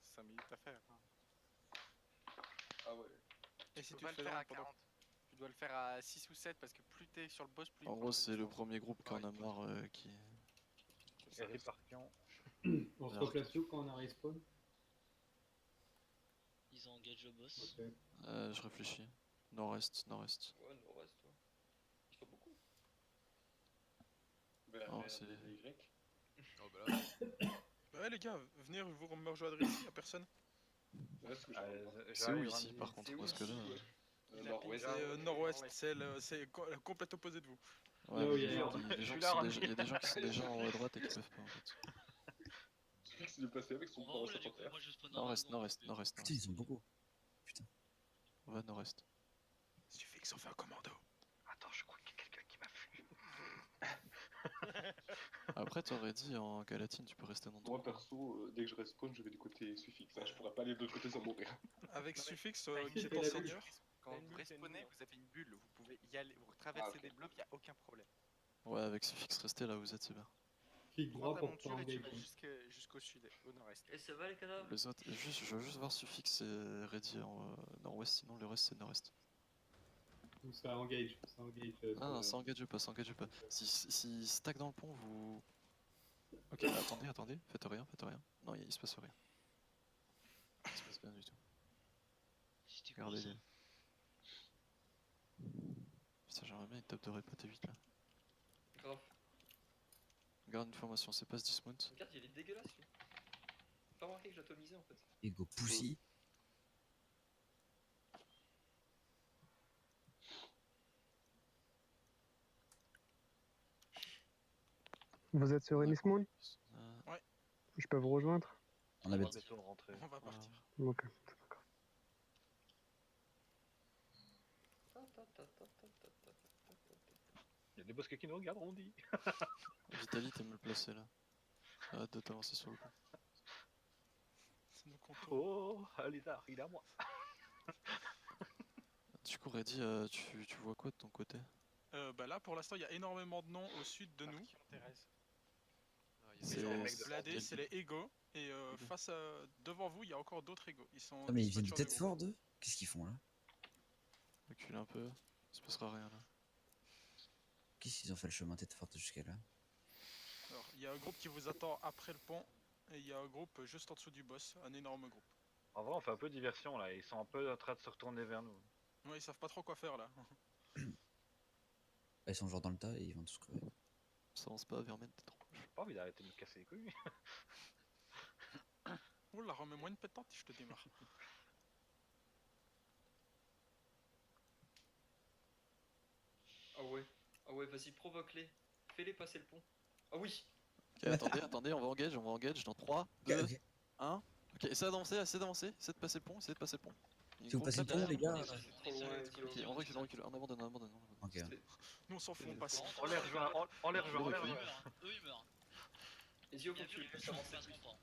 Speaker 13: 5 minutes à faire. Hein.
Speaker 5: Ah ouais.
Speaker 11: Et si
Speaker 13: peux
Speaker 11: tu
Speaker 13: pas
Speaker 11: te fais
Speaker 13: le faire à
Speaker 11: down pendant-
Speaker 13: 40. Tu dois le faire à 6 ou 7 parce que plus t'es sur le boss, plus il
Speaker 1: En
Speaker 13: prend
Speaker 1: gros,
Speaker 13: de
Speaker 1: c'est le
Speaker 13: distance.
Speaker 1: premier groupe qui en a marre qui.
Speaker 12: Et répartition.
Speaker 4: On se replace où quand on a respawn?
Speaker 9: Ils ont engagé le boss.
Speaker 4: Ok.
Speaker 1: Je réfléchis. Nord-est.
Speaker 3: Ouais, nord-est, toi. Ils sont beaucoup.
Speaker 5: Vers
Speaker 1: Oh,
Speaker 5: vers
Speaker 1: c'est-
Speaker 5: les Y.
Speaker 13: Oh bah là.
Speaker 11: Ouais les gars, venez vous me rejoindre ici, y'a personne.
Speaker 5: Ouais, ce que
Speaker 1: C'est où
Speaker 12: j'arrive,
Speaker 1: ici
Speaker 12: hein.
Speaker 1: par contre?
Speaker 3: C'est où
Speaker 1: Parce que là.
Speaker 3: ici, ouais.
Speaker 5: Nord-ouest.
Speaker 11: C'est nord-ouest, c'est le complète opposé de vous.
Speaker 1: Ouais,
Speaker 4: Là où
Speaker 1: mais
Speaker 4: il y a
Speaker 1: il y a
Speaker 4: les
Speaker 1: des gens
Speaker 12: suis
Speaker 1: qui
Speaker 12: là,
Speaker 1: sont
Speaker 12: Randy.
Speaker 1: déjà- il y a des gens qui sont déjà en haut à droite et qui peuvent pas en fait.
Speaker 5: Suffix il est passé avec son
Speaker 9: On va
Speaker 5: point
Speaker 9: où là du coup?
Speaker 5: 51.
Speaker 9: Moi je spawn
Speaker 1: Nord-est.
Speaker 6: Putain, ils sont beaucoup.
Speaker 1: On va nord-est.
Speaker 11: Suffix, on fait un commando.
Speaker 12: Attends, je crois qu'il y a quelqu'un qui m'a vu.
Speaker 1: Après, t'aurais dit en Galatine, tu peux rester dans ton
Speaker 5: Moi
Speaker 1: coin.
Speaker 5: perso, dès que je respawn, je vais du côté Suffix. Hein. Je pourrais pas aller de l'autre côté sans mourir.
Speaker 11: Avec
Speaker 13: Non, mais-
Speaker 11: Suffix
Speaker 13: Ouais,
Speaker 11: qui est
Speaker 4: t'as
Speaker 11: ton
Speaker 4: la
Speaker 11: seigneur.
Speaker 13: Quand
Speaker 7: T'as une
Speaker 13: vous
Speaker 7: bulle, t'as une
Speaker 13: respawnez,
Speaker 7: bulle.
Speaker 13: vous avez une bulle. Vous pouvez y aller, vous traversez
Speaker 5: ok.
Speaker 13: des blocs, y a aucun problème.
Speaker 1: Ouais, avec Suffix, restez là où vous êtes, c'est bien.
Speaker 4: Clic
Speaker 13: Prends
Speaker 4: droit
Speaker 13: ta
Speaker 4: pour
Speaker 13: monture
Speaker 4: pas
Speaker 13: et tu
Speaker 4: engage.
Speaker 13: vas jusqu'au sud, au nord-est.
Speaker 3: Et ça va les cadavres?
Speaker 1: Les autres, je veux juste voir Suffix et Ready en nord-ouest, sinon le reste c'est nord-est.
Speaker 4: Ou ça engage. Ça engage.
Speaker 1: Non, ça engage pas. Si stack dans le pont, vous. Ok, attendez, faites rien. Non, il se passe rien. Il se passe rien du tout.
Speaker 9: C'était quoi
Speaker 1: Regardez
Speaker 9: ça?
Speaker 1: les. Putain, j'aimerais bien une top de répète 8 là.
Speaker 3: Grave.
Speaker 1: Garde une formation, c'est pas ce dismount.
Speaker 3: Regarde, il est dégueulasse lui. Pas remarqué que j'atomisais en fait.
Speaker 6: Ego Pussy.
Speaker 16: Vous êtes sur Ennis Moon?
Speaker 11: Ouais.
Speaker 16: Je peux vous rejoindre?
Speaker 6: On avait.
Speaker 12: bientôt rentrer.
Speaker 11: On va partir.
Speaker 16: Ok.
Speaker 12: Il y a des boss qui nous regardent, on dit.
Speaker 1: Vitaly, t'es mal placé là. Arrête de t'avancer sur le pont.
Speaker 11: Nous comptons.
Speaker 12: Oh, Alizar, il est à moi.
Speaker 1: Du coup, Reddy, tu vois quoi de ton côté?
Speaker 11: Bah là, pour l'instant, il y a énormément de noms au sud de nous.
Speaker 1: C'est
Speaker 11: Bladé, c'est les égaux. Et face à... devant vous, il y a encore d'autres égaux. Ils sont
Speaker 6: Ah, mais ils viennent
Speaker 11: dispatchers de
Speaker 6: peut-être
Speaker 11: groupe.
Speaker 6: fort, eux? Qu'est-ce qu'ils font là?
Speaker 1: Recule un peu, il se passera rien là.
Speaker 6: Qu'est-ce qu'ils ont fait le chemin tête forte jusqu'à là?
Speaker 11: Alors, il y a un groupe qui vous attend après le pont. Et il y a un groupe juste en dessous du boss. Un énorme groupe.
Speaker 12: En vrai, on fait un peu de diversion là. Ils sont un peu en train de se retourner vers nous.
Speaker 11: Ouais, ils savent pas trop quoi faire là.
Speaker 6: Ils sont genre dans le tas et ils vont tous crever.
Speaker 1: Ça avance pas, Vermen, t'es trop
Speaker 12: J'ai pas envie d'arrêter de me casser les couilles.
Speaker 11: Oh là, remets-moi une pétante et je te démarre.
Speaker 3: Ah ouais, vas-y, provoque-les. Fais-les passer le pont. Ah oui.
Speaker 1: Ok, attendez, on va engage dans 3, 2, 1. Ok, essayez d'avancer, essayez de passer le pont, essayez de passer le pont.
Speaker 6: Si vous passez le pont, les gars.
Speaker 1: Ok, on recule, on abandonne.
Speaker 6: Ok.
Speaker 11: Nous on s'en fout, on passe.
Speaker 12: On les rejoint, on les rejoint, on les rejoint.
Speaker 9: Eux ils meurent.
Speaker 3: Les yeux au
Speaker 9: Il y a
Speaker 3: cul,
Speaker 9: plus
Speaker 3: ça
Speaker 9: de
Speaker 3: avance
Speaker 9: passe
Speaker 3: plus.
Speaker 9: longtemps.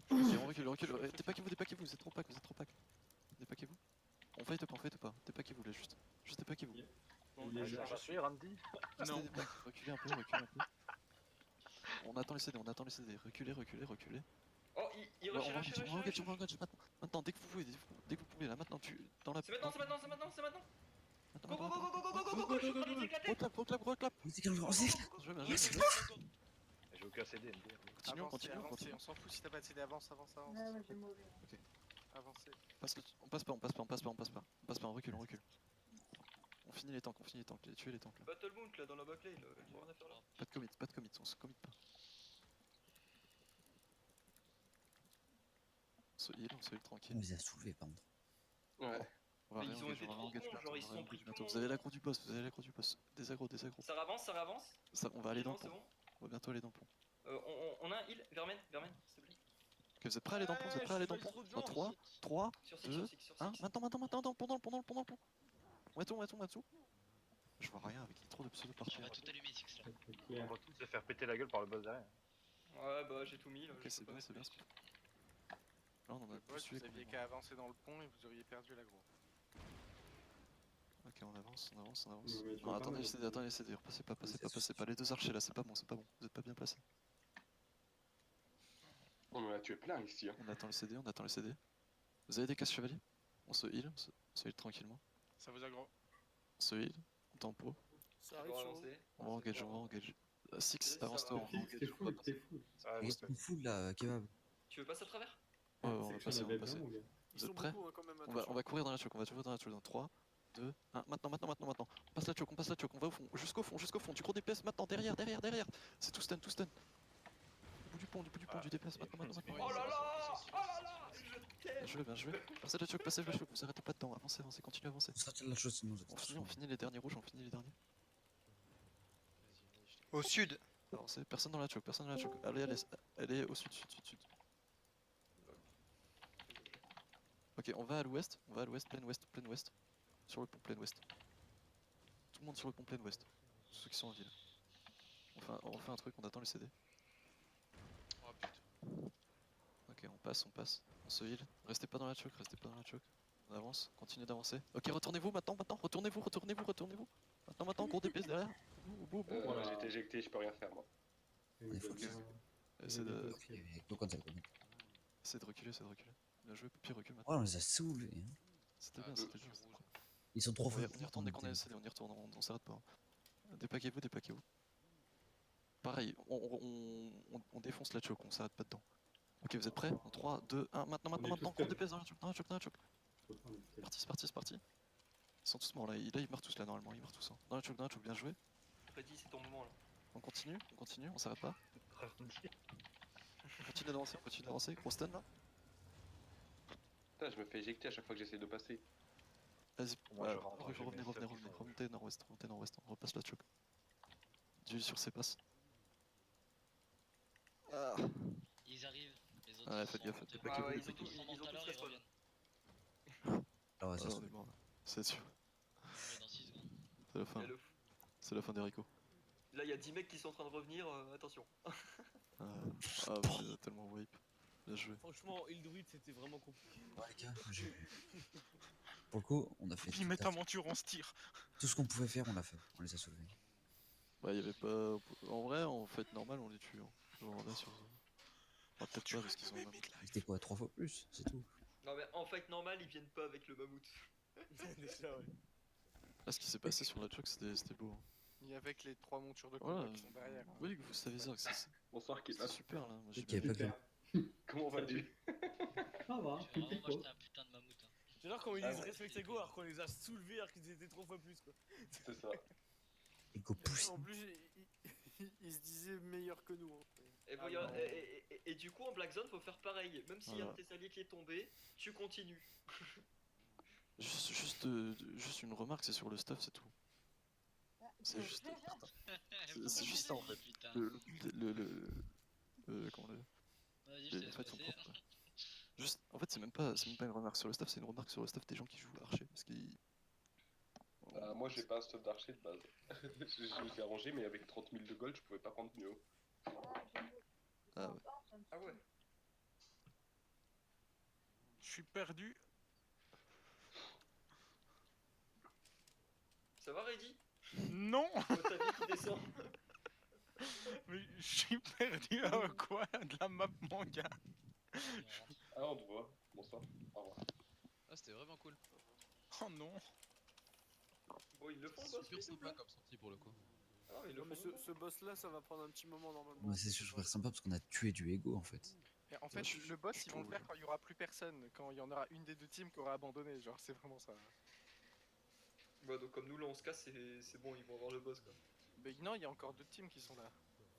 Speaker 1: Ok, on recule. Dépaquez-vous, vous êtes trop pack. Dépaquez-vous. On fight pas. Dépaquez-vous là, juste dépaquez-vous.
Speaker 12: Je suis Randy.
Speaker 11: Non.
Speaker 1: Reculez un peu. On attend les CD, reculez.
Speaker 3: Oh, il rush,
Speaker 1: On va engage maintenant, dès que vous pouvez là, maintenant dans la...
Speaker 3: C'est maintenant. Go.
Speaker 1: Reclap.
Speaker 12: J'ai aucun CD, MD.
Speaker 1: Continue.
Speaker 13: On s'en fout si t'as pas de CD, avance.
Speaker 14: Ouais, j'ai mauvais.
Speaker 1: Ok.
Speaker 13: Avancez.
Speaker 1: On passe pas, on recule. On finit les tanks, tuez les tanks là.
Speaker 3: Battle Mount là dans la backlane, j'ai rien à faire là.
Speaker 1: Pas de commit, on se commit pas. On se heal tranquille.
Speaker 6: On les a soulevés, par contre.
Speaker 5: Ouais.
Speaker 1: On va
Speaker 3: Mais
Speaker 1: rien
Speaker 3: ils ont été trop cons, genre ils sont pris tout le monde.
Speaker 1: Vous avez l'aggro du boss, Des agros.
Speaker 3: Ça avance.
Speaker 1: On va aller dans le
Speaker 3: C'est
Speaker 1: pont.
Speaker 3: bon.
Speaker 1: On va bientôt aller dans le pont.
Speaker 3: On a un heal, Vermen, s'il te plaît.
Speaker 1: Ok, vous êtes prêts à aller dans le pont, Dans 3, 2, 1, maintenant, dans le pont. On va tout. Je vois rien avec trop de pseudo par
Speaker 9: On
Speaker 1: terre.
Speaker 9: va tout allumer Six là.
Speaker 12: On va tous se faire péter la gueule par le boss derrière.
Speaker 3: Ouais, bah j'ai tout mis là.
Speaker 1: Ok, c'est bien. Là, on en a
Speaker 13: Le
Speaker 1: tous
Speaker 13: boss,
Speaker 1: tué.
Speaker 13: vous aviez qu'à avancer dans le pont et vous auriez perdu l'aggro.
Speaker 1: Ok, on avance.
Speaker 4: mais tu
Speaker 1: Non,
Speaker 4: vas
Speaker 1: attendez
Speaker 4: pas
Speaker 1: les CD, passez pas. Les deux archers là, c'est pas bon. Vous êtes pas bien placés.
Speaker 5: On en a tué plein ici. Hein.
Speaker 1: On attend les CD. Vous avez des casse chevaliers? On se heal tranquillement.
Speaker 11: Ça vous aggro.
Speaker 1: On se heal, on tempo.
Speaker 7: Ça arrive sur vous.
Speaker 1: On va engage. Six, avance-toi.
Speaker 4: T'es fou.
Speaker 6: Ils fous là, kebab.
Speaker 3: Tu veux passer à travers?
Speaker 1: Ouais, on va passer.
Speaker 7: Ils
Speaker 1: Vous
Speaker 7: sont
Speaker 1: êtes prêts?
Speaker 7: beaucoup hein, quand même.
Speaker 1: On va courir dans la choke, dans 3, 2, 1, maintenant. On passe la choke, on va au fond, jusqu'au fond, du gros DPS maintenant, derrière. C'est tout stun. Au bout du pont, du DPS maintenant.
Speaker 3: Oh là là, je t'aime.
Speaker 1: Bien joué. Passez la choke, vous arrêtez pas dedans, avancez, continuez à avancer.
Speaker 6: Ça sera la chose sinon.
Speaker 1: On finit les derniers rouges,
Speaker 10: Au sud.
Speaker 1: Avancez, personne dans la choke. Allez au sud. Ok, on va à l'ouest, plein ouest. Sur le pont plein ouest. Tout le monde sur le pont plein ouest. Ceux qui sont en ville. On fait un truc, on attend les CD.
Speaker 2: Oh putain.
Speaker 1: Ok, on passe. On se heal. Restez pas dans la choke. On avance, continuez d'avancer. Ok, retournez-vous maintenant. Retournez-vous. Maintenant, gros DPS derrière.
Speaker 5: Voilà. J'ai été éjecté, je peux rien faire moi.
Speaker 1: Essayez de reculer. Bien joué, puis recule maintenant.
Speaker 6: Oh, on les a saoulés.
Speaker 1: C'était bien.
Speaker 6: Ils sont trop forts.
Speaker 1: On y retourne dès qu'on a CD, on s'arrête pas. Dépaquez-vous. Pareil, on défonce la choke, on s'arrête pas dedans. Ok, vous êtes prêts? En 3, 2, 1, maintenant, gros DPS dans la choke. C'est parti. Ils sont tous morts là, ils meurent tous là normalement, hein. Dans la choke, bien joué.
Speaker 3: Freddy, c'est ton moment là.
Speaker 1: On continue, on s'arrête pas. On continue d'avancer, gros stun là.
Speaker 5: Putain, je me fais éjecter à chaque fois que j'essaie de passer.
Speaker 1: Vas-y,
Speaker 12: revenez
Speaker 1: nord-ouest, on repasse la choke. D'huile sur ses passes.
Speaker 9: Ils arrivent, les autres.
Speaker 1: Ouais, faites gaffe,
Speaker 3: ils ont tous respawn.
Speaker 6: Ah ouais, ça
Speaker 1: on est mort là. C'est sûr.
Speaker 9: Dans 6 secondes.
Speaker 1: C'est la fin. C'est la fin des ricots.
Speaker 3: Là, il y a 10 mecs qui sont en train de revenir, attention.
Speaker 1: On est tellement wipe. Bien joué.
Speaker 15: Franchement, Île Druide, c'était vraiment compliqué.
Speaker 6: Ouais, les gars, pour le coup, on a fait
Speaker 11: Puis mets ta monture, on se tire.
Speaker 6: tout ce qu'on pouvait faire, on l'a fait. On les a soulevés.
Speaker 1: Bah, y avait pas. En vrai, en fait normal, on les tue. Hein. Genre là sur. Ah, peut-être pas parce qu'ils ont un mammouth.
Speaker 6: C'était quoi, 3 fois plus, c'est tout.
Speaker 3: Non mais en fight normal, ils viennent pas avec le mammouth.
Speaker 15: Déjà, ouais.
Speaker 1: Là, ce qui s'est passé sur la choc, c'était beau. Hein.
Speaker 13: Et avec les 3 montures de combat
Speaker 1: Voilà.
Speaker 13: qui sont derrière. hein.
Speaker 1: Oui, vous savez ça. C'est
Speaker 5: Bonsoir, Kid.
Speaker 1: super là. Moi, j'ai
Speaker 6: Ok, pas
Speaker 1: bien
Speaker 6: que.
Speaker 5: Comment vas-tu?
Speaker 4: Ça va,
Speaker 9: J'ai vraiment acheté un putain de mammouth. Hein.
Speaker 15: J'adore quand ils
Speaker 5: Ah
Speaker 15: disent
Speaker 5: ouais,
Speaker 15: respect Ego alors qu'on les a soulevés alors qu'ils étaient 3 fois plus quoi.
Speaker 5: C'est ça.
Speaker 6: Ego pousse.
Speaker 7: En plus, il se disait meilleur que nous. Hein.
Speaker 3: Et,
Speaker 15: Ah,
Speaker 3: voilà,
Speaker 15: non.
Speaker 3: et du coup en Black Zone faut faire pareil, même s'il y a un
Speaker 1: Voilà.
Speaker 3: de tes alliés qui est tombé, tu continues.
Speaker 1: Juste une remarque, c'est sur le stuff, c'est tout. C'est juste. C'est juste ça en fait.
Speaker 9: Putain.
Speaker 1: Comment le.
Speaker 9: Vas-y, je te
Speaker 1: En
Speaker 9: laisse
Speaker 1: fait,
Speaker 9: passer.
Speaker 1: juste, en fait, c'est même pas une remarque sur le staff, c'est une remarque sur le staff des gens qui jouent archer. Parce qu'ils.
Speaker 5: Moi, j'ai pas un stuff d'archer de base. Je me suis arrangé, mais avec 30 000 de gold, je pouvais pas prendre mieux haut.
Speaker 1: Ah ouais.
Speaker 3: Ah ouais.
Speaker 11: Je suis perdu.
Speaker 3: Ça va Reddy?
Speaker 11: Non.
Speaker 3: Oh, ta vie qui descend.
Speaker 11: Mais je suis perdu à quoi de la map manga.
Speaker 5: Ah, on te voit. Bonsoir. Au revoir.
Speaker 17: Ah, c'était vraiment cool.
Speaker 11: Oh non.
Speaker 3: Bon, ils le font pas
Speaker 17: Super sympa comme sortie pour le coup.
Speaker 3: Ah, mais ils le
Speaker 7: Non, mais
Speaker 3: font.
Speaker 7: ce boss là, ça va prendre un petit moment normalement.
Speaker 6: Ouais, c'est super sympa parce qu'on a tué du Ego en fait.
Speaker 13: Et en fait, le boss, ils vont le faire quand il y aura plus personne, quand il y en aura une des deux teams qui aura abandonné. Genre, c'est vraiment ça.
Speaker 3: Bah, donc comme nous là on se casse, c'est bon, ils vont avoir le boss quoi.
Speaker 13: Mais non, il y a encore deux teams qui sont là.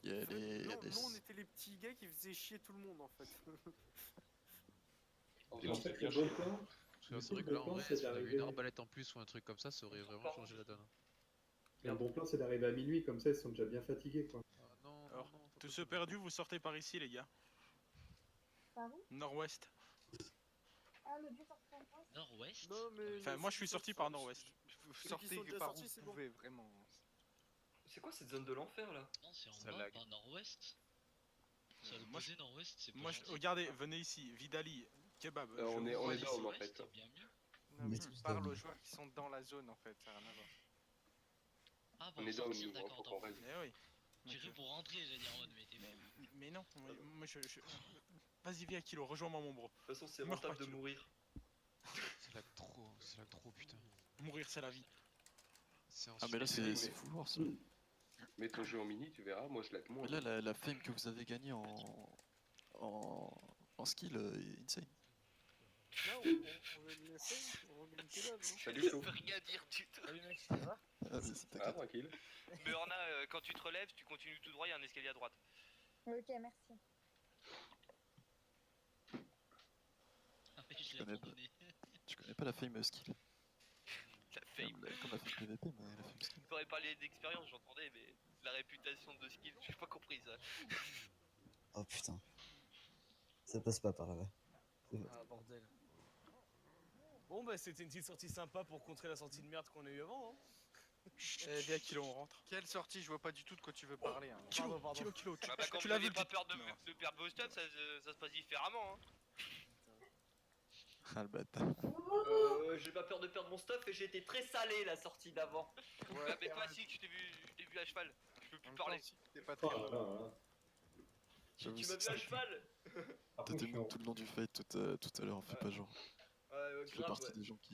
Speaker 1: Il y a les.
Speaker 7: Nous, on était les petits gars qui faisaient chier tout le monde en fait.
Speaker 4: Et en fait, le bon plan,
Speaker 17: C'est vrai que là, en vrai, si on avait une arbalète en plus ou un truc comme ça, ça aurait vraiment changé la donne. Hein.
Speaker 4: et un bon plan, c'est d'arriver à minuit, comme ça, ils sont déjà bien fatigués, quoi.
Speaker 17: Ah non,
Speaker 11: Alors,
Speaker 17: non, faut
Speaker 11: tous
Speaker 17: pas
Speaker 11: ceux
Speaker 17: tout-
Speaker 11: perdus, vous sortez par ici, les gars.
Speaker 14: Par où?
Speaker 11: Nord-ouest.
Speaker 14: Ah, le but en France.
Speaker 9: Nord-ouest.
Speaker 7: Non, mais
Speaker 11: Enfin, moi, je suis sorti par nord-ouest.
Speaker 13: Vous
Speaker 7: Ceux qui
Speaker 13: sortez
Speaker 7: sont déjà
Speaker 13: par
Speaker 7: sortis,
Speaker 13: où
Speaker 7: c'est
Speaker 13: vous
Speaker 7: bon.
Speaker 13: pouvez, vraiment.
Speaker 3: C'est quoi cette zone de l'enfer là?
Speaker 9: Non, c'est en
Speaker 17: Ça
Speaker 9: bas,
Speaker 17: lag.
Speaker 9: pas nord-ouest. Sur le
Speaker 11: moi,
Speaker 9: posé nord-ouest, c'est pas
Speaker 11: Moi,
Speaker 9: gentil.
Speaker 11: regardez, venez ici, Vidali, kebab.
Speaker 5: On est
Speaker 11: vous vois
Speaker 5: down
Speaker 11: ici.
Speaker 5: en fait.
Speaker 9: C'est bien mieux.
Speaker 13: Non,
Speaker 6: On
Speaker 13: mais
Speaker 6: est
Speaker 13: je
Speaker 6: tous
Speaker 13: parle
Speaker 6: down.
Speaker 13: aux joueurs qui sont dans la zone en fait, ça n'a rien à voir.
Speaker 9: Ah,
Speaker 5: On
Speaker 9: pour
Speaker 5: est down,
Speaker 9: sortir,
Speaker 5: nous, hein,
Speaker 9: d'accord,
Speaker 5: faut qu'on reste.
Speaker 11: Eh oui.
Speaker 9: J'ai cru pour rentrer, j'ai dit en mode, mais t'es fou.
Speaker 11: Mais non, moi je... Vas-y, viens, Kilo, rejoins-moi mon bro.
Speaker 3: De toute façon c'est
Speaker 11: Meurs
Speaker 3: rentable
Speaker 11: pas,
Speaker 3: de
Speaker 11: Kilo.
Speaker 3: mourir.
Speaker 17: C'est lag trop, putain.
Speaker 11: Mourir, c'est la vie.
Speaker 17: C'est en
Speaker 1: Ah, mais là,
Speaker 17: Suisse.
Speaker 1: c'est full war ça.
Speaker 5: Mets ton jeu en mini, tu verras. Moi, je l'aide moins.
Speaker 1: Mais là, la fame que vous avez gagnée en skill est insane.
Speaker 7: Là, on vient de laisser, on remet une kebab, non?
Speaker 5: Salut,
Speaker 8: Ça
Speaker 5: chaud.
Speaker 8: veut rien dire du tout.
Speaker 15: Salut mec, ça va?
Speaker 1: Ah, vas-y,
Speaker 5: Ah,
Speaker 1: t'inquiète.
Speaker 5: tranquille.
Speaker 8: Burna, quand tu te relèves, tu continues tout droit, il y a un escalier à droite.
Speaker 14: Ok, merci.
Speaker 9: Ah, mais je l'ai
Speaker 1: connais pas.
Speaker 9: abandonné.
Speaker 1: Tu connais pas la fame skill?
Speaker 8: La fame.
Speaker 1: Comme la fame PVP, mais la fame skill.
Speaker 8: Tu aurais parlé d'expérience, j'entendais, mais la réputation de skill, j'ai pas compris ça.
Speaker 6: Oh putain. Ça passe pas par là.
Speaker 15: Ah bordel. Bon bah c'était une petite sortie sympa pour contrer la sortie de merde qu'on a eu avant. Hein.
Speaker 11: Eh, viens, Kilo, on rentre.
Speaker 13: Quelle sortie? Je vois pas du tout de quoi tu veux parler. Hein.
Speaker 11: Kilo,
Speaker 15: Pardon.
Speaker 11: Kilo,
Speaker 8: Ah bah, quand
Speaker 11: tu
Speaker 8: vous
Speaker 11: l'as vu
Speaker 8: avez
Speaker 11: le
Speaker 8: pas
Speaker 11: titre.
Speaker 8: peur de,
Speaker 11: Non.
Speaker 8: de perdre vos stuff, ça se passe différemment. Hein.
Speaker 1: Ah, le bâtard.
Speaker 3: J'ai pas peur de perdre mon stuff et j'ai été très salé la sortie d'avant.
Speaker 8: Ah, mais toi, si, je t'ai vu à cheval, je peux plus parler.
Speaker 13: T'es pas
Speaker 4: Oh
Speaker 13: très
Speaker 4: là là là.
Speaker 3: Tu m'as vu à cheval.
Speaker 1: T'étais mou tout le long du fight tout à l'heure, fais pas genre.
Speaker 3: Ouais,
Speaker 1: Tu fais
Speaker 3: grave,
Speaker 1: partie
Speaker 3: ouais.
Speaker 1: des gens qui